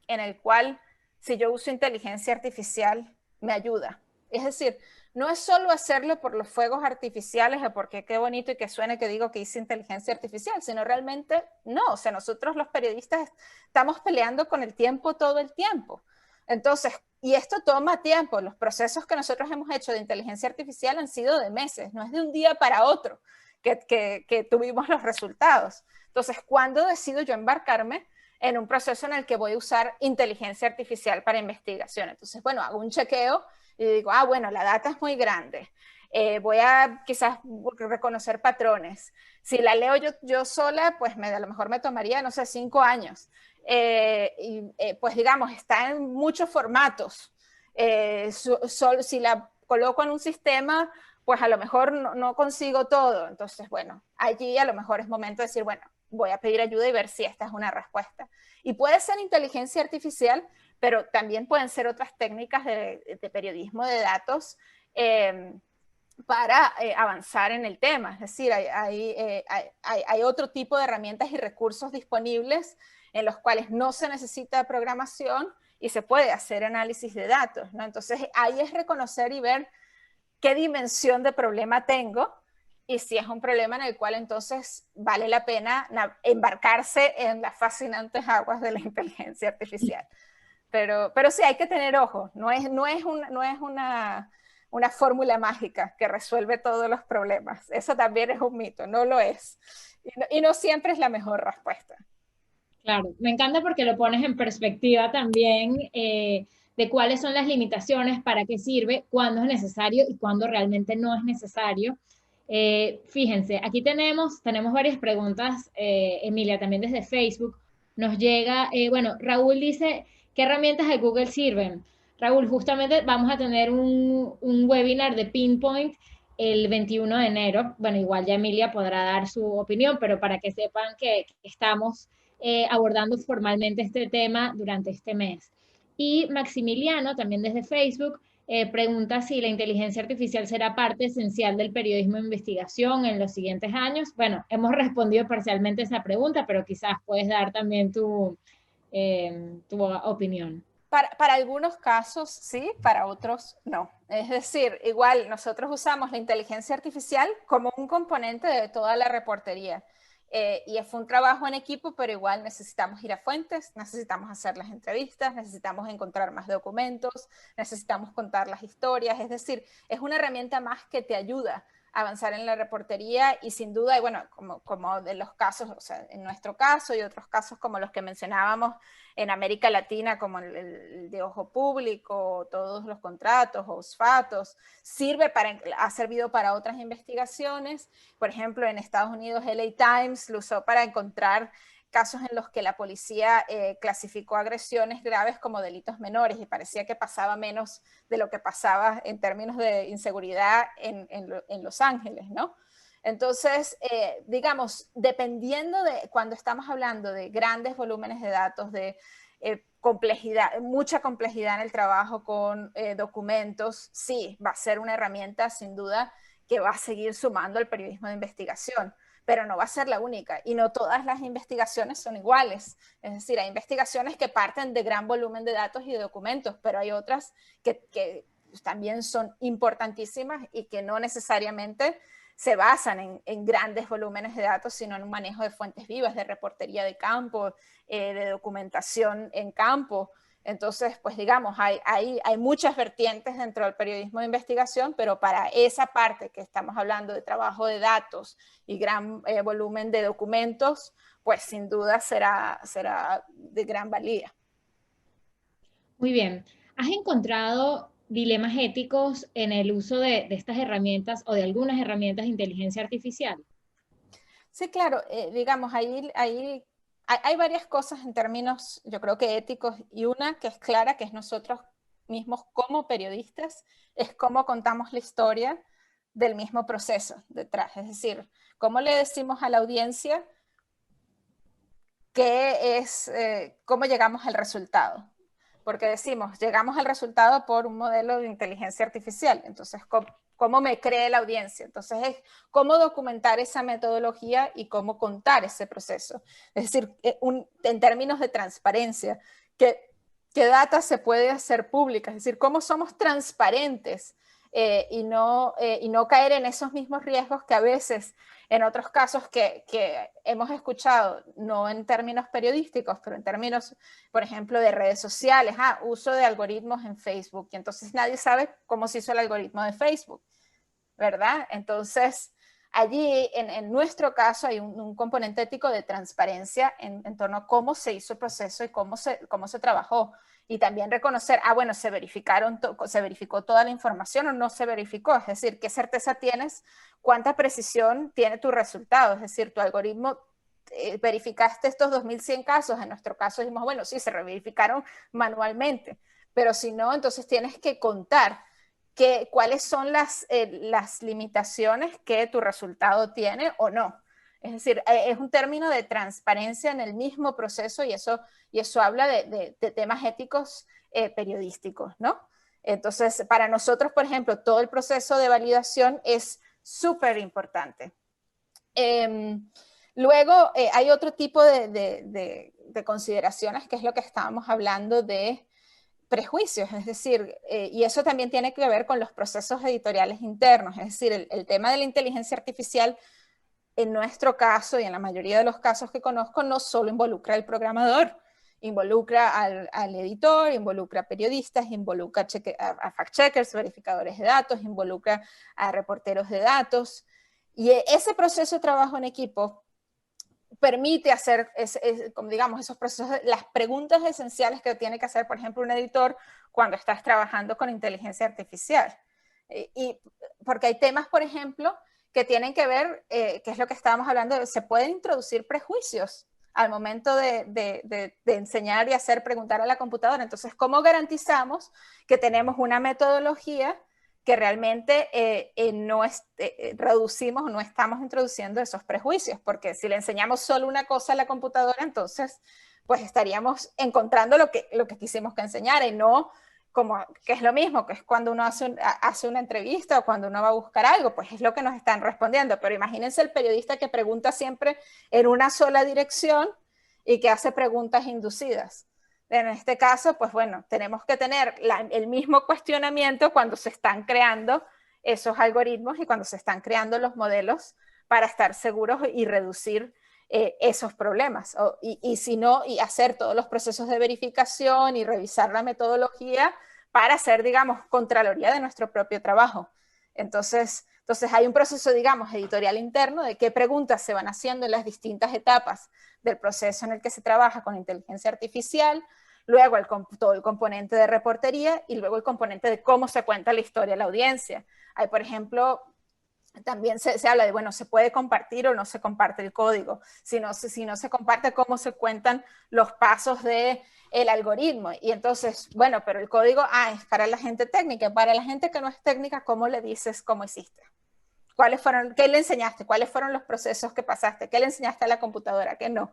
en el cual si yo uso inteligencia artificial me ayuda? Es decir, no es solo hacerlo por los fuegos artificiales o porque qué bonito y que suene que digo que hice inteligencia artificial, sino realmente no. O sea, nosotros los periodistas estamos peleando con el tiempo todo el tiempo. Entonces, y esto toma tiempo. Los procesos que nosotros hemos hecho de inteligencia artificial han sido de meses, no es de un día para otro que tuvimos los resultados. Entonces, ¿cuándo decido yo embarcarme en un proceso en el que voy a usar inteligencia artificial para investigación? Entonces, bueno, hago un chequeo y digo, bueno, la data es muy grande. Voy a quizás reconocer patrones. Si la leo yo sola, pues a lo mejor me tomaría, no sé, 5 años. Pues digamos, está en muchos formatos. Si la coloco en un sistema, pues a lo mejor no consigo todo. Entonces, bueno, allí a lo mejor es momento de decir, bueno, voy a pedir ayuda y ver si esta es una respuesta. Y puede ser inteligencia artificial, pero también pueden ser otras técnicas de periodismo de datos para avanzar en el tema. Es decir, hay otro tipo de herramientas y recursos disponibles en los cuales no se necesita programación y se puede hacer análisis de datos, ¿no? Entonces, ahí es reconocer y ver qué dimensión de problema tengo y si es un problema en el cual entonces vale la pena embarcarse en las fascinantes aguas de la inteligencia artificial. Pero sí hay que tener ojo, no es una fórmula mágica que resuelve todos los problemas. Eso también es un mito, no lo es. Y no siempre es la mejor respuesta. Claro, me encanta porque lo pones en perspectiva también de cuáles son las limitaciones, para qué sirve, cuándo es necesario y cuándo realmente no es necesario. Fíjense, aquí tenemos varias preguntas, Emilia, también desde Facebook. Nos llega, bueno, Raúl dice, ¿qué herramientas de Google sirven? Raúl, justamente vamos a tener un webinar de Pinpoint el 21 de enero. Bueno, igual ya Emilia podrá dar su opinión, pero para que sepan que estamos abordando formalmente este tema durante este mes. Y Maximiliano, también desde Facebook, pregunta si la inteligencia artificial será parte esencial del periodismo de investigación en los siguientes años. Bueno, hemos respondido parcialmente esa pregunta, pero quizás puedes dar también tu opinión. Para algunos casos sí, para otros no. Es decir, igual nosotros usamos la inteligencia artificial como un componente de toda la reportería. Y fue un trabajo en equipo, pero igual necesitamos ir a fuentes, necesitamos hacer las entrevistas, necesitamos encontrar más documentos, necesitamos contar las historias. Es decir, es una herramienta más que te ayuda a avanzar en la reportería y sin duda, y bueno, como de los casos, o sea, en nuestro caso y otros casos como los que mencionábamos en América Latina, como el de Ojo Público, todos los contratos, OSFATOS, ha servido para otras investigaciones. Por ejemplo, en Estados Unidos, LA Times lo usó para encontrar casos en los que la policía clasificó agresiones graves como delitos menores y parecía que pasaba menos de lo que pasaba en términos de inseguridad en Los Ángeles, ¿no? Entonces, digamos, dependiendo de cuando estamos hablando de grandes volúmenes de datos, de complejidad, mucha complejidad en el trabajo con documentos, sí, va a ser una herramienta sin duda que va a seguir sumando al periodismo de investigación, pero no va a ser la única y no todas las investigaciones son iguales. Es decir, hay investigaciones que parten de gran volumen de datos y de documentos, pero hay otras que también son importantísimas y que no necesariamente se basan en grandes volúmenes de datos, sino en un manejo de fuentes vivas, de reportería de campo, de documentación en campo. Entonces, pues digamos, hay muchas vertientes dentro del periodismo de investigación, pero para esa parte que estamos hablando de trabajo de datos y gran volumen de documentos, pues sin duda será de gran valía. Muy bien. ¿Has encontrado dilemas éticos en el uso de estas herramientas o de algunas herramientas de inteligencia artificial? Sí, claro, digamos, hay varias cosas en términos, yo creo que éticos, y una que es clara, que es nosotros mismos como periodistas, es cómo contamos la historia del mismo proceso detrás. Es decir, cómo le decimos a la audiencia cómo llegamos al resultado. Porque decimos, llegamos al resultado por un modelo de inteligencia artificial. Entonces, ¿cómo me cree la audiencia? Entonces, es cómo documentar esa metodología y cómo contar ese proceso. Es decir, en términos de transparencia, ¿qué data se puede hacer pública? Es decir, cómo somos transparentes y no caer en esos mismos riesgos que a veces en otros casos que hemos escuchado, no en términos periodísticos, pero en términos, por ejemplo, de redes sociales, uso de algoritmos en Facebook, y entonces nadie sabe cómo se hizo el algoritmo de Facebook, ¿verdad? Entonces, allí, en nuestro caso, hay un componente ético de transparencia en torno a cómo se hizo el proceso y cómo se trabajó. Y también reconocer, bueno, se verificó toda la información o no se verificó. Es decir, ¿qué certeza tienes? ¿Cuánta precisión tiene tu resultado? Es decir, tu algoritmo, verificaste estos 2100 casos. En nuestro caso dijimos, bueno, sí, se verificaron manualmente. Pero si no, entonces tienes que contar cuáles son las limitaciones que tu resultado tiene o no. Es decir, es un término de transparencia en el mismo proceso y eso habla de temas éticos periodísticos, ¿no? Entonces, para nosotros, por ejemplo, todo el proceso de validación es súper importante. Luego, hay otro tipo de consideraciones, que es lo que estábamos hablando de prejuicios, es decir, y eso también tiene que ver con los procesos editoriales internos, es decir, el tema de la inteligencia artificial en nuestro caso y en la mayoría de los casos que conozco no solo involucra al programador, involucra al editor, involucra a periodistas, involucra a fact-checkers, verificadores de datos, involucra a reporteros de datos, y ese proceso de trabajo en equipo permite hacer, como digamos, esos procesos, las preguntas esenciales que tiene que hacer, por ejemplo, un editor cuando estás trabajando con inteligencia artificial. Y porque hay temas, por ejemplo, que tienen que ver, que es lo que estábamos hablando, se pueden introducir prejuicios al momento de enseñar y preguntar a la computadora. Entonces, ¿cómo garantizamos que tenemos una metodología que realmente reducimos o no estamos introduciendo esos prejuicios? Porque si le enseñamos solo una cosa a la computadora, entonces pues estaríamos encontrando lo que quisimos que enseñara y no como que es lo mismo, que es cuando uno hace una entrevista o cuando uno va a buscar algo, pues es lo que nos están respondiendo. Pero imagínense el periodista que pregunta siempre en una sola dirección y que hace preguntas inducidas. En este caso, pues bueno, tenemos que tener el mismo cuestionamiento cuando se están creando esos algoritmos y cuando se están creando los modelos para estar seguros y reducir esos problemas. Y si no, y hacer todos los procesos de verificación y revisar la metodología para hacer, digamos, contraloría de nuestro propio trabajo. Entonces hay un proceso, digamos, editorial interno de qué preguntas se van haciendo en las distintas etapas del proceso en el que se trabaja con inteligencia artificial, luego todo el componente de reportería y luego el componente de cómo se cuenta la historia a la audiencia. Hay, por ejemplo, también se habla de, bueno, ¿se puede compartir o no se comparte el código? Si no se comparte, ¿cómo se cuentan los pasos del algoritmo? Y entonces, bueno, pero el código, es para la gente técnica. Para la gente que no es técnica, ¿cómo le dices cómo hiciste? ¿Qué le enseñaste? ¿Cuáles fueron los procesos que pasaste? ¿Qué le enseñaste a la computadora? ¿Qué no?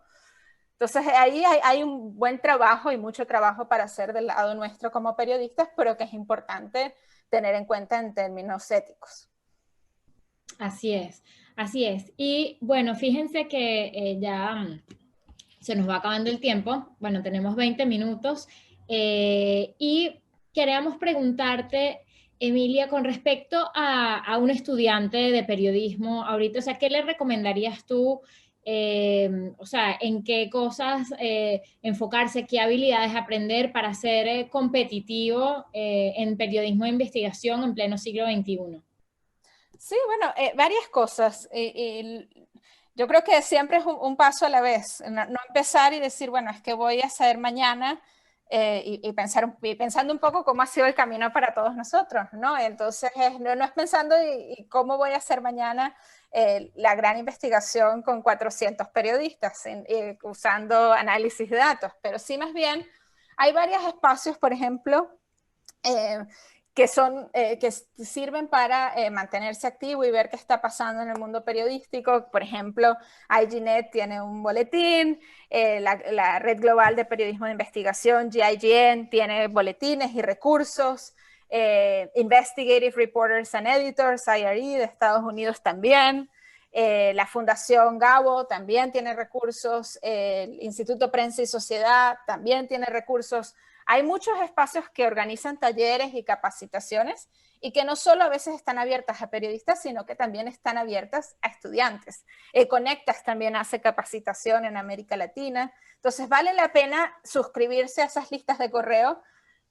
Entonces, ahí hay un buen trabajo y mucho trabajo para hacer del lado nuestro como periodistas, pero que es importante tener en cuenta en términos éticos. Así es, así es. Y bueno, fíjense que ya se nos va acabando el tiempo. Bueno, tenemos 20 minutos y queríamos preguntarte, Emilia, con respecto a un estudiante de periodismo ahorita, o sea, ¿qué le recomendarías tú? O sea, ¿en qué cosas enfocarse, qué habilidades aprender para ser competitivo en periodismo de investigación en pleno siglo XXI? Sí, bueno, varias cosas. Yo creo que siempre es un paso a la vez. No empezar y decir, bueno, es que voy a saber mañana pensando un poco cómo ha sido el camino para todos nosotros, ¿no? Entonces, no es pensando y cómo voy a hacer mañana la gran investigación con 400 periodistas usando análisis de datos, pero sí más bien hay varios espacios, por ejemplo, que sirven para mantenerse activo y ver qué está pasando en el mundo periodístico. Por ejemplo, IGNet tiene un boletín, la Red Global de Periodismo de Investigación, GIGN, tiene boletines y recursos, Investigative Reporters and Editors, IRE, de Estados Unidos también. La Fundación Gabo también tiene recursos, el Instituto Prensa y Sociedad también tiene recursos. Hay muchos espacios que organizan talleres y capacitaciones y que no solo a veces están abiertas a periodistas, sino que también están abiertas a estudiantes. Conectas también hace capacitación en América Latina. Entonces vale la pena suscribirse a esas listas de correo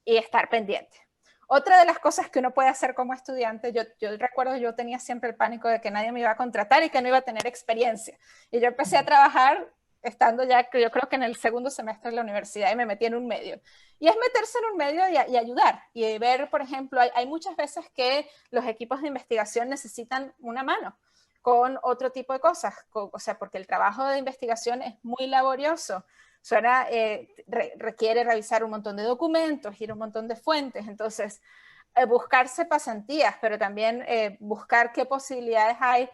y estar pendiente. Otra de las cosas que uno puede hacer como estudiante, yo recuerdo, yo tenía siempre el pánico de que nadie me iba a contratar y que no iba a tener experiencia. Y yo empecé a trabajar estando ya, yo creo que en el segundo semestre de la universidad, y me metí en un medio. Y es meterse en un medio y ayudar. Y ver, por ejemplo, hay muchas veces que los equipos de investigación necesitan una mano con otro tipo de cosas. O sea, porque el trabajo de investigación es muy laborioso. Requiere revisar un montón de documentos, ir a un montón de fuentes. Entonces, buscarse pasantías, pero también buscar qué posibilidades hay,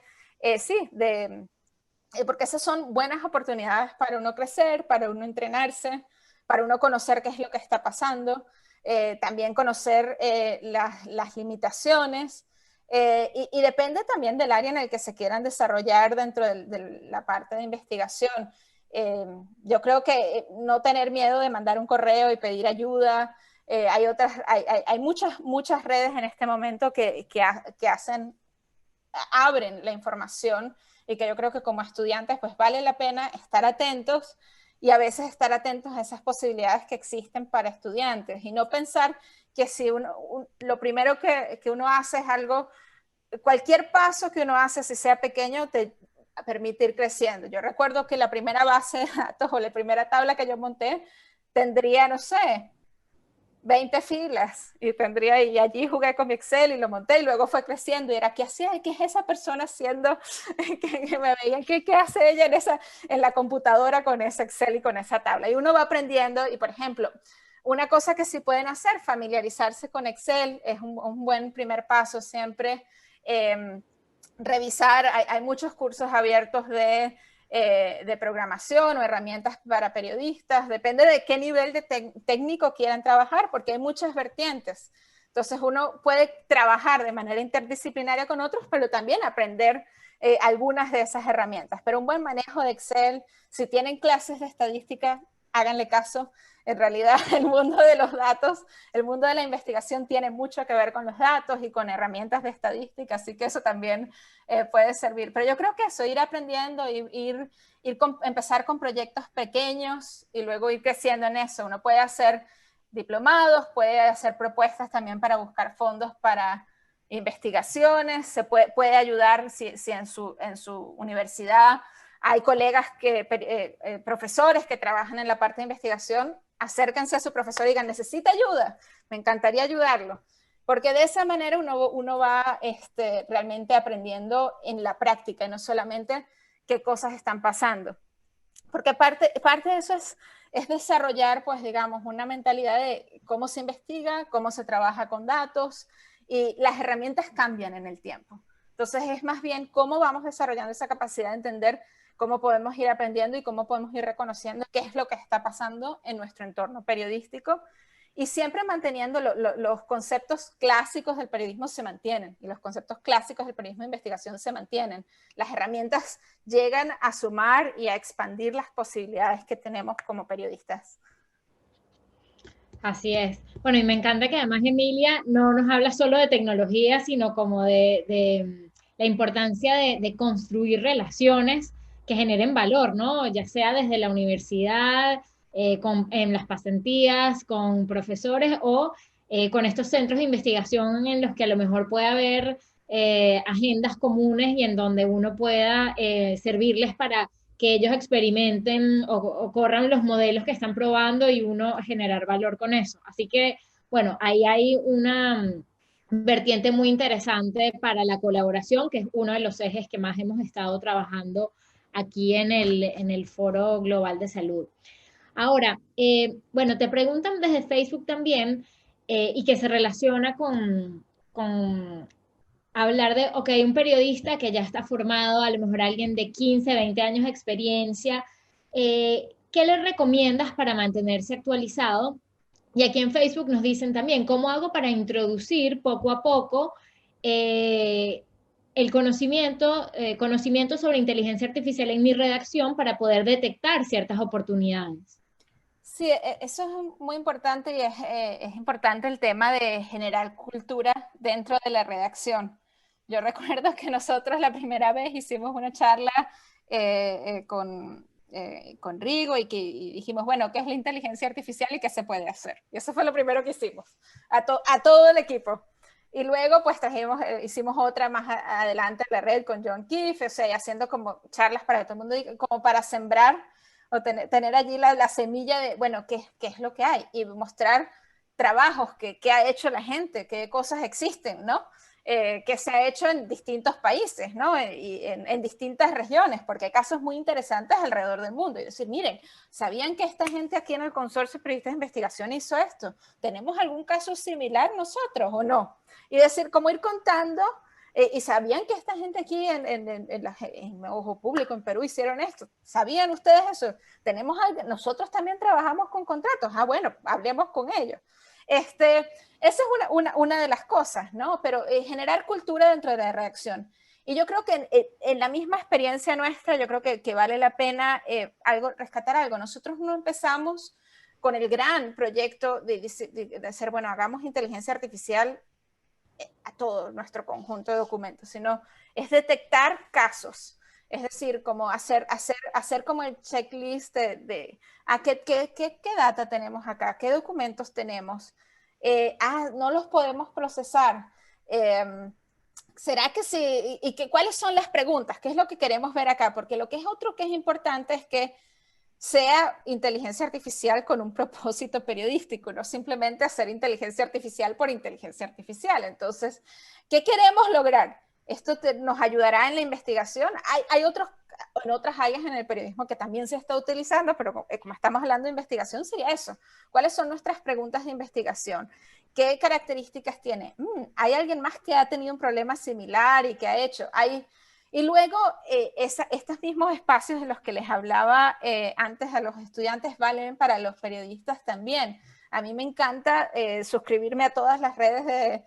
porque esas son buenas oportunidades para uno crecer, para uno entrenarse, para uno conocer qué es lo que está pasando, también conocer las limitaciones, y depende también del área en el que se quieran desarrollar dentro de la parte de investigación. Yo creo que no tener miedo de mandar un correo y pedir ayuda. Hay muchas redes en este momento que abren la información, y que yo creo que como estudiantes pues vale la pena estar atentos y a veces estar atentos a esas posibilidades que existen para estudiantes y no pensar que si lo primero que uno hace es algo, cualquier paso que uno hace, si sea pequeño, te permite ir creciendo. Yo recuerdo que la primera base de datos o la primera tabla que yo monté tendría, no sé, 20 filas y allí jugué con mi Excel y lo monté y luego fue creciendo y era, ¿qué hacía? ¿Qué es esa persona haciendo? que me veían, ¿qué hace ella en la computadora con ese Excel y con esa tabla? Y uno va aprendiendo y, por ejemplo, una cosa que sí pueden hacer, familiarizarse con Excel, es un buen primer paso siempre. Revisar, hay muchos cursos abiertos de programación o herramientas para periodistas, depende de qué nivel de técnico quieran trabajar, porque hay muchas vertientes. Entonces uno puede trabajar de manera interdisciplinaria con otros, pero también aprender algunas de esas herramientas. Pero un buen manejo de Excel, si tienen clases de estadística, háganle caso. En realidad, el mundo de los datos, el mundo de la investigación tiene mucho que ver con los datos y con herramientas de estadística, así que eso también puede servir. Pero yo creo que eso, ir aprendiendo, empezar con proyectos pequeños y luego ir creciendo en eso. Uno puede hacer diplomados, puede hacer propuestas también para buscar fondos para investigaciones, se puede ayudar si en su universidad hay colegas, profesores que trabajan en la parte de investigación, acérquense a su profesor y digan, necesita ayuda, me encantaría ayudarlo. Porque de esa manera uno va realmente aprendiendo en la práctica y no solamente qué cosas están pasando. Porque parte de eso es desarrollar, pues digamos, una mentalidad de cómo se investiga, cómo se trabaja con datos, y las herramientas cambian en el tiempo. Entonces es más bien cómo vamos desarrollando esa capacidad de entender cómo podemos ir aprendiendo y cómo podemos ir reconociendo qué es lo que está pasando en nuestro entorno periodístico, y siempre manteniendo los conceptos clásicos del periodismo se mantienen, y los conceptos clásicos del periodismo de investigación se mantienen. Las herramientas llegan a sumar y a expandir las posibilidades que tenemos como periodistas. Así es. Bueno, y me encanta que además Emilia no nos habla solo de tecnología, sino como de la importancia de construir relaciones que generen valor, ¿no? Ya sea desde la universidad, en las pasantías, con profesores o con estos centros de investigación en los que a lo mejor puede haber agendas comunes y en donde uno pueda servirles para que ellos experimenten o corran los modelos que están probando y uno generar valor con eso. Así que, bueno, ahí hay una vertiente muy interesante para la colaboración, que es uno de los ejes que más hemos estado trabajando aquí en el Foro Global de Salud. Ahora, bueno, te preguntan desde Facebook también, y que se relaciona con hablar de, ok, un periodista que ya está formado, a lo mejor alguien de 15, 20 años de experiencia, ¿qué le recomiendas para mantenerse actualizado? Y aquí en Facebook nos dicen también, ¿cómo hago para introducir poco a poco eh, el conocimiento sobre inteligencia artificial en mi redacción para poder detectar ciertas oportunidades? Sí, eso es muy importante y es importante el tema de generar cultura dentro de la redacción. Yo recuerdo que nosotros la primera vez hicimos una charla con Rigo y dijimos, bueno, ¿qué es la inteligencia artificial y qué se puede hacer? Y eso fue lo primero que hicimos, a todo el equipo. Y luego pues hicimos otra más adelante en la red con John Keefe, o sea, y haciendo como charlas para todo el mundo, como para sembrar o tener allí la semilla de, bueno, ¿qué es lo que hay? Y mostrar trabajos que ha hecho la gente, qué cosas existen, ¿no? Que se ha hecho en distintos países, ¿no? Y en distintas regiones, porque hay casos muy interesantes alrededor del mundo. Y decir, miren, ¿sabían que esta gente aquí en el Consorcio de Periodistas de Investigación hizo esto? ¿Tenemos algún caso similar nosotros o no? Y decir, como ir contando, y sabían que esta gente aquí en Ojo Público, en Perú, hicieron esto. ¿Sabían ustedes eso? Nosotros también trabajamos con contratos. Ah, bueno, hablemos con ellos. Esa es una de las cosas, ¿no? Pero generar cultura dentro de la redacción. Y yo creo que en la misma experiencia nuestra, yo creo que vale la pena rescatar algo. Nosotros no empezamos con el gran proyecto de hacer, bueno, hagamos inteligencia artificial a todo nuestro conjunto de documentos, sino es detectar casos. Es decir, como hacer como el checklist de ¿qué data tenemos acá? ¿Qué documentos tenemos? No los podemos procesar. ¿Será que sí? ¿Cuáles son las preguntas? ¿Qué es lo que queremos ver acá? Porque lo que es otro que es importante es que sea inteligencia artificial con un propósito periodístico, no simplemente hacer inteligencia artificial por inteligencia artificial. Entonces, ¿qué queremos lograr? ¿Esto nos ayudará en la investigación? Hay en otras áreas en el periodismo que también se está utilizando, pero como estamos hablando de investigación, sería eso. ¿Cuáles son nuestras preguntas de investigación? ¿Qué características tiene? ¿Hay alguien más que ha tenido un problema similar y que ha hecho? Y luego, estos mismos espacios de los que les hablaba antes a los estudiantes valen para los periodistas también. A mí me encanta suscribirme a todas las redes de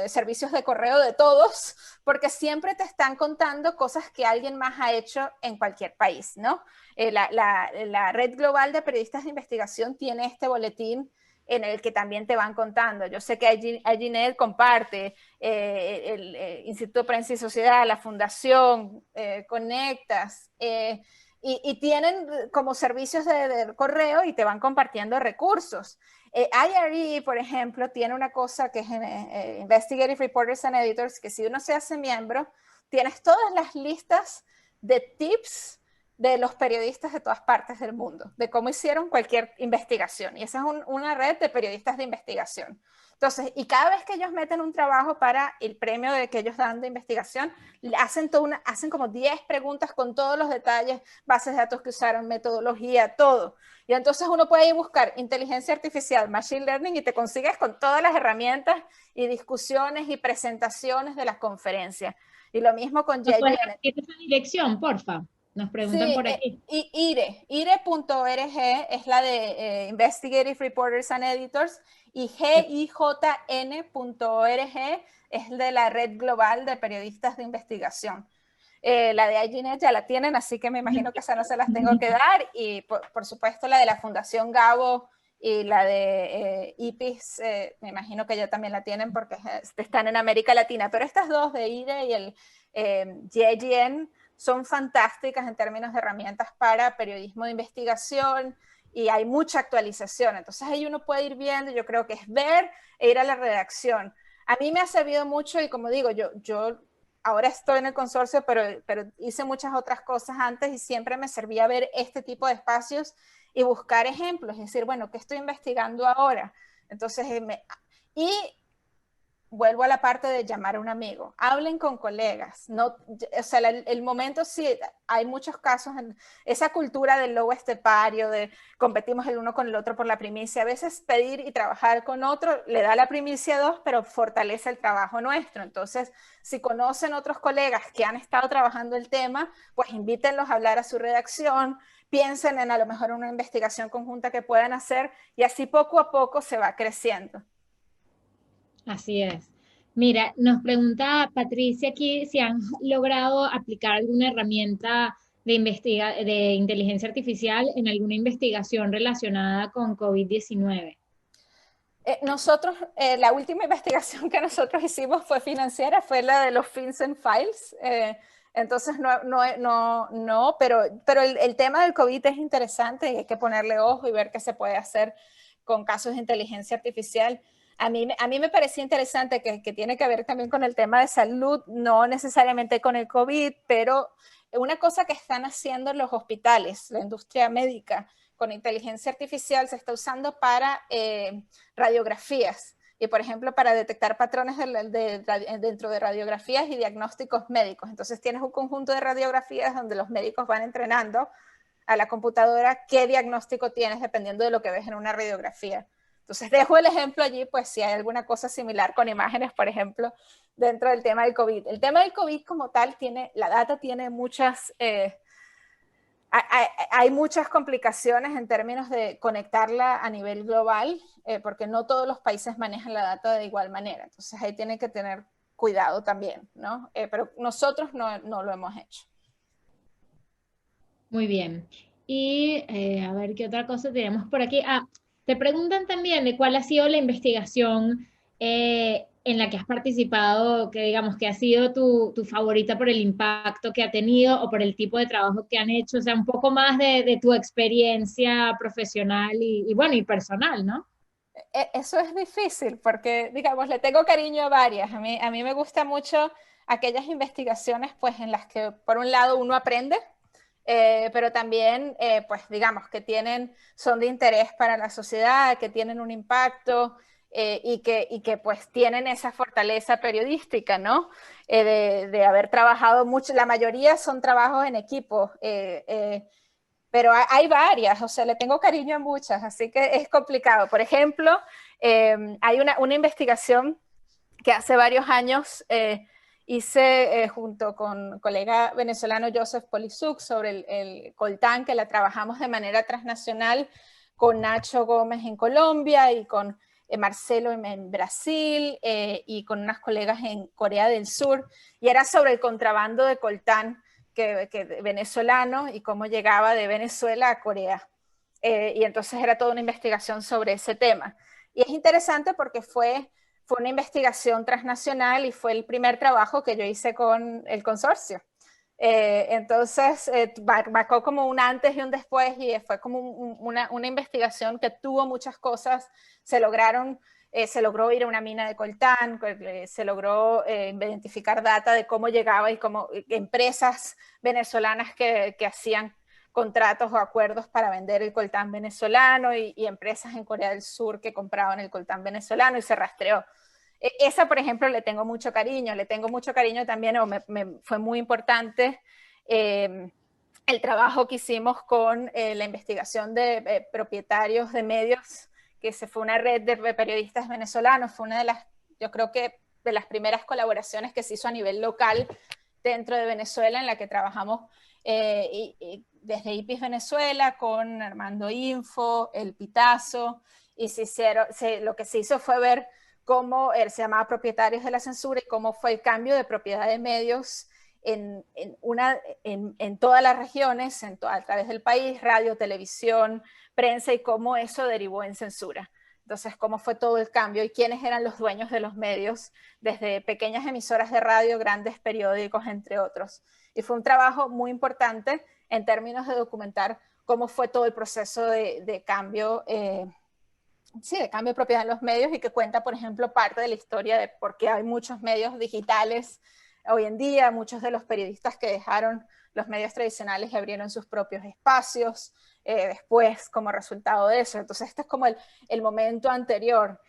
servicios de correo de todos, porque siempre te están contando cosas que alguien más ha hecho en cualquier país, ¿no? La Red Global de Periodistas de Investigación tiene este boletín en el que también te van contando. Yo sé que Aginet comparte, el Instituto de Prensa y Sociedad, la Fundación, Conectas, y tienen como servicios de correo y te van compartiendo recursos. IRE, por ejemplo, tiene una cosa que es Investigative Reporters and Editors, que si uno se hace miembro, tienes todas las listas de tips de los periodistas de todas partes del mundo, de cómo hicieron cualquier investigación. Y esa es una red de periodistas de investigación. Entonces, y cada vez que ellos meten un trabajo para el premio que ellos dan de investigación, hacen como 10 preguntas con todos los detalles, bases de datos que usaron, metodología, todo. Y entonces uno puede ir a buscar inteligencia artificial, machine learning, y te consigues con todas las herramientas y discusiones y presentaciones de las conferencias. Y lo mismo con ¿Nos puedes JGN. repetir esa dirección, porfa? Nos preguntan Sí, por aquí. IRE.org es la de Investigative Reporters and Editors, y GIJN.org es de la Red Global de Periodistas de Investigación. La de IGNet ya la tienen, así que me imagino que esa no se las tengo que dar, y por supuesto la de la Fundación Gabo y la de IPIS, me imagino que ya también la tienen porque están en América Latina, pero estas dos de IRE y el GIGN son fantásticas en términos de herramientas para periodismo de investigación, y hay mucha actualización. Entonces ahí uno puede ir viendo, yo creo que es ver e ir a la redacción. A mí me ha servido mucho, y como digo, yo ahora estoy en el consorcio, pero hice muchas otras cosas antes y siempre me servía ver este tipo de espacios y buscar ejemplos, es decir, bueno, ¿qué estoy investigando ahora? Entonces, y vuelvo a la parte de llamar a un amigo, hablen con colegas, no, o sea, el momento sí, hay muchos casos en esa cultura del lobo estepario, de competimos el uno con el otro por la primicia, a veces pedir y trabajar con otro le da la primicia a dos, pero fortalece el trabajo nuestro. Entonces, si conocen otros colegas que han estado trabajando el tema, pues invítenlos a hablar a su redacción, piensen en a lo mejor una investigación conjunta que puedan hacer y así poco a poco se va creciendo. Así es. Mira, nos pregunta Patricia aquí si han logrado aplicar alguna herramienta de inteligencia artificial en alguna investigación relacionada con COVID-19. Nosotros, la última investigación que nosotros hicimos fue financiera, fue la de los FinCEN Files. Entonces, pero el tema del COVID es interesante y hay que ponerle ojo y ver qué se puede hacer con casos de inteligencia artificial. A mí me parecía interesante que tiene que ver también con el tema de salud, no necesariamente con el COVID, pero una cosa que están haciendo los hospitales, la industria médica, con inteligencia artificial se está usando para radiografías y, por ejemplo, para detectar patrones dentro de radiografías y diagnósticos médicos. Entonces tienes un conjunto de radiografías donde los médicos van entrenando a la computadora qué diagnóstico tienes dependiendo de lo que ves en una radiografía. Entonces dejo el ejemplo allí, pues si hay alguna cosa similar con imágenes, por ejemplo, dentro del tema del COVID. El tema del COVID como tal, la data tiene muchas... hay muchas complicaciones en términos de conectarla a nivel global, porque no todos los países manejan la data de igual manera. Entonces ahí tiene que tener cuidado también, ¿no? Pero nosotros no lo hemos hecho. Muy bien. Y a ver qué otra cosa tenemos por aquí. Ah, te preguntan también de cuál ha sido la investigación en la que has participado, que digamos que ha sido tu favorita por el impacto que ha tenido o por el tipo de trabajo que han hecho. O sea, un poco más de tu experiencia profesional y bueno, y personal, ¿no? Eso es difícil porque, digamos, le tengo cariño a varias. A mí me gusta mucho aquellas investigaciones pues en las que por un lado uno aprende, pero también pues digamos que son de interés para la sociedad, que tienen un impacto y que pues tienen esa fortaleza periodística, ¿no? De haber trabajado mucho, la mayoría son trabajos en equipo. Pero hay varias, o sea, le tengo cariño a muchas, así que es complicado. Por ejemplo, hay una investigación que hace varios años hice junto con un colega venezolano Joseph Polisuk sobre el coltán, que la trabajamos de manera transnacional con Nacho Gómez en Colombia y con Marcelo en Brasil y con unas colegas en Corea del Sur, y era sobre el contrabando de coltán venezolano y cómo llegaba de Venezuela a Corea. Y entonces era toda una investigación sobre ese tema. Y es interesante porque fue una investigación transnacional y fue el primer trabajo que yo hice con el consorcio. Entonces, marcó como un antes y un después y fue como una investigación que tuvo muchas cosas, se logró ir a una mina de coltán, se logró identificar data de cómo llegaba y cómo empresas venezolanas que hacían contratos o acuerdos para vender el coltán venezolano y empresas en Corea del Sur que compraban el coltán venezolano y se rastreó. Esa, por ejemplo, le tengo mucho cariño también, fue muy importante el trabajo que hicimos con la investigación de propietarios de medios, que se fue una red de periodistas venezolanos, fue una de las, yo creo que de las primeras colaboraciones que se hizo a nivel local dentro de Venezuela, en la que trabajamos desde IPIS Venezuela con Armando Info, El Pitazo, y lo que se hizo fue ver cómo se llamaba Propietarios de la Censura y cómo fue el cambio de propiedad de medios en todas las regiones, a través del país, radio, televisión, prensa, y cómo eso derivó en censura. Entonces, cómo fue todo el cambio y quiénes eran los dueños de los medios, desde pequeñas emisoras de radio, grandes periódicos, entre otros. Y fue un trabajo muy importante en términos de documentar cómo fue todo el proceso de cambio, de cambio de propiedad en los medios, y que cuenta, por ejemplo, parte de la historia de por qué hay muchos medios digitales hoy en día, muchos de los periodistas que dejaron los medios tradicionales y abrieron sus propios espacios después como resultado de eso. Entonces este es como el momento anterior.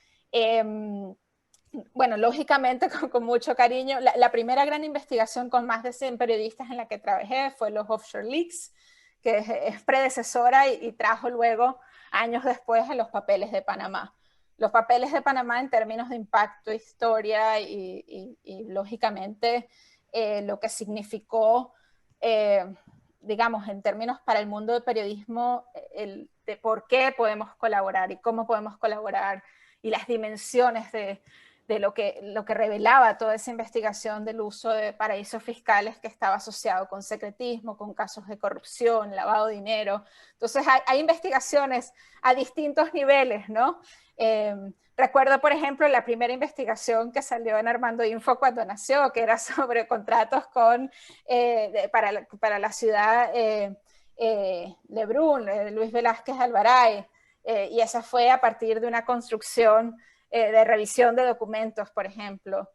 Bueno, lógicamente con mucho cariño, la primera gran investigación con más de 100 periodistas en la que trabajé fue los Offshore Leaks, que es predecesora y trajo luego, años después, en los papeles de Panamá. Los papeles de Panamá en términos de impacto, historia y lógicamente lo que significó, digamos, en términos para el mundo del periodismo, de por qué podemos colaborar y cómo podemos colaborar y las dimensiones de lo que revelaba toda esa investigación del uso de paraísos fiscales que estaba asociado con secretismo, con casos de corrupción, lavado de dinero. Entonces hay investigaciones a distintos niveles, ¿no? Recuerdo, por ejemplo, la primera investigación que salió en Armando Info cuando nació, que era sobre contratos para la ciudad Lebrun, Luis Velázquez Alvaray, y esa fue a partir de una construcción de revisión de documentos, por ejemplo.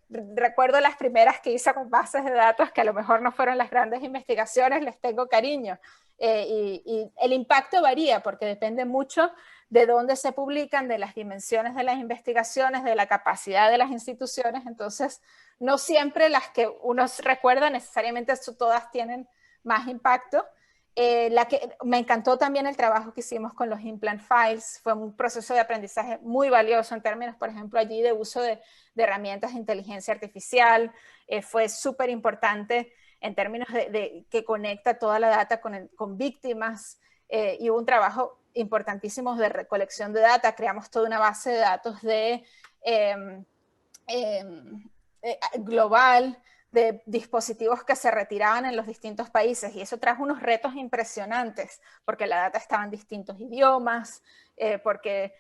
Recuerdo las primeras que hice con bases de datos, que a lo mejor no fueron las grandes investigaciones, les tengo cariño. Y el impacto varía porque depende mucho de dónde se publican, de las dimensiones de las investigaciones, de la capacidad de las instituciones. Entonces, no siempre las que uno recuerda necesariamente todas tienen más impacto. Me encantó también el trabajo que hicimos con los implant files. Fue un proceso de aprendizaje muy valioso en términos, por ejemplo, allí de uso de herramientas de inteligencia artificial. Fue súper importante en términos de que conecta toda la data con víctimas. Y hubo un trabajo importantísimo de recolección de data. Creamos toda una base de datos global de dispositivos que se retiraban en los distintos países, y eso trajo unos retos impresionantes porque la data estaba en distintos idiomas, porque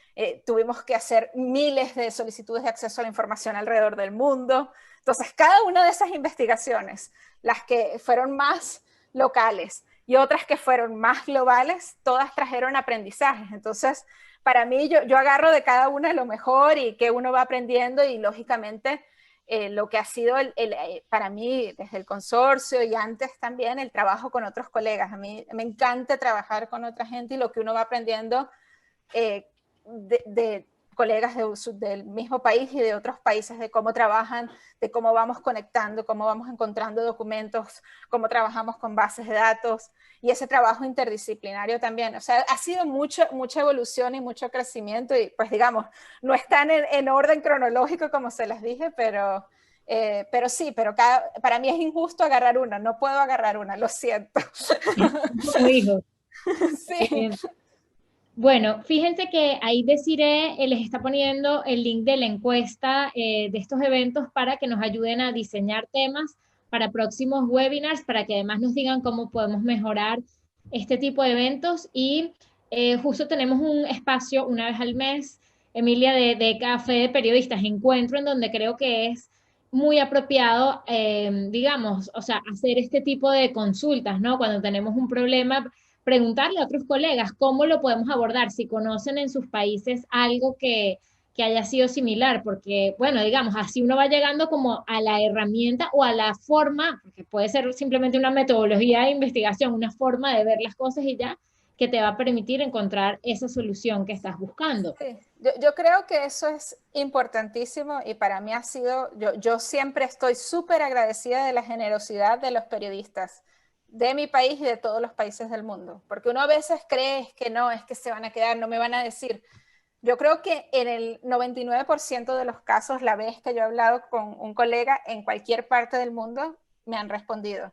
tuvimos que hacer miles de solicitudes de acceso a la información alrededor del mundo. Entonces, cada una de esas investigaciones, las que fueron más locales y otras que fueron más globales, todas trajeron aprendizajes. Entonces, para mí, yo agarro de cada una lo mejor y que uno va aprendiendo, y lógicamente lo que ha sido para mí desde el consorcio y antes también el trabajo con otros colegas. A mí me encanta trabajar con otra gente y lo que uno va aprendiendo de colegas del mismo país y de otros países, de cómo trabajan, de cómo vamos conectando, cómo vamos encontrando documentos, cómo trabajamos con bases de datos, y ese trabajo interdisciplinario también. O sea, ha sido mucha evolución y mucho crecimiento, y pues digamos, no están en orden cronológico como se las dije, pero sí, para mí es injusto agarrar una, no puedo agarrar una, lo siento. Como dijo. Sí. Bueno, fíjense que ahí Desiree les está poniendo el link de la encuesta de estos eventos para que nos ayuden a diseñar temas para próximos webinars, para que además nos digan cómo podemos mejorar este tipo de eventos. Y justo tenemos un espacio una vez al mes, Emilia, de café de periodistas, encuentro, en donde creo que es muy apropiado, digamos, o sea, hacer este tipo de consultas, ¿no? Cuando tenemos un problema, preguntarle a otros colegas cómo lo podemos abordar, si conocen en sus países algo que haya sido similar, porque, bueno, digamos, así uno va llegando como a la herramienta o a la forma, porque puede ser simplemente una metodología de investigación, una forma de ver las cosas y ya, que te va a permitir encontrar esa solución que estás buscando. Sí, yo creo que eso es importantísimo, y para mí ha sido, yo siempre estoy súper agradecida de la generosidad de los periodistas de mi país y de todos los países del mundo, porque uno a veces cree que no, es que se van a quedar, no me van a decir. Yo creo que en el 99% de los casos, la vez que yo he hablado con un colega en cualquier parte del mundo, me han respondido,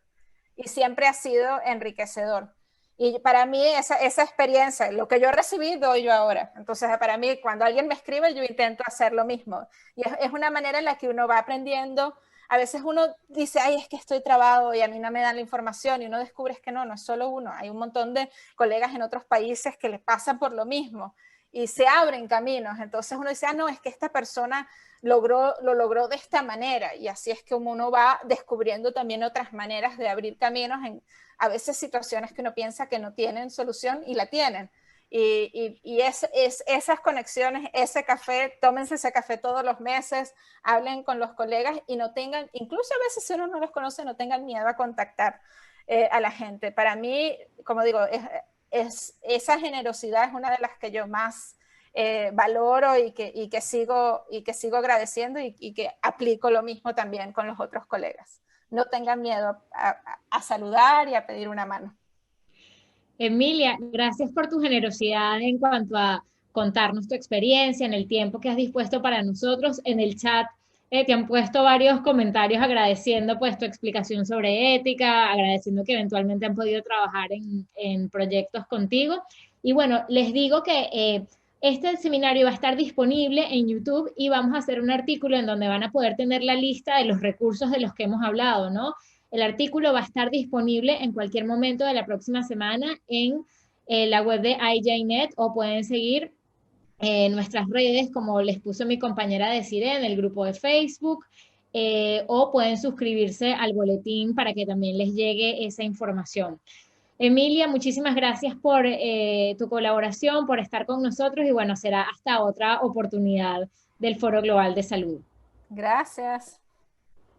y siempre ha sido enriquecedor. Y para mí esa experiencia, lo que yo recibí, doy yo ahora. Entonces, para mí, cuando alguien me escribe, yo intento hacer lo mismo. Y es una manera en la que uno va aprendiendo. A veces uno dice, ay, es que estoy trabado y a mí no me dan la información, y uno descubre que no es solo uno. Hay un montón de colegas en otros países que les pasan por lo mismo y se abren caminos. Entonces uno dice, no, es que esta persona lo logró de esta manera, y así es que uno va descubriendo también otras maneras de abrir caminos en a veces situaciones que uno piensa que no tienen solución y la tienen. Esas conexiones, ese café, tómense ese café todos los meses, hablen con los colegas y no tengan, incluso a veces si uno no los conoce, no tengan miedo a contactar a la gente. Para mí, como digo, esa generosidad es una de las que yo más valoro y que sigo agradeciendo y que aplico lo mismo también con los otros colegas. No tengan miedo a saludar y a pedir una mano. Emilia, gracias por tu generosidad en cuanto a contarnos tu experiencia, en el tiempo que has dispuesto para nosotros. En el chat te han puesto varios comentarios agradeciendo pues tu explicación sobre ética, agradeciendo que eventualmente han podido trabajar en proyectos contigo. Y bueno, les digo que este seminario va a estar disponible en YouTube y vamos a hacer un artículo en donde van a poder tener la lista de los recursos de los que hemos hablado, ¿no? El artículo va a estar disponible en cualquier momento de la próxima semana en la web de IJNet o pueden seguir nuestras redes, como les puso mi compañera Desiree en el grupo de Facebook, o pueden suscribirse al boletín para que también les llegue esa información. Emilia, muchísimas gracias por tu colaboración, por estar con nosotros y bueno, será hasta otra oportunidad del Foro Global de Salud. Gracias.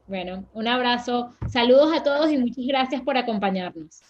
Bueno, un abrazo, saludos a todos y muchas gracias por acompañarnos.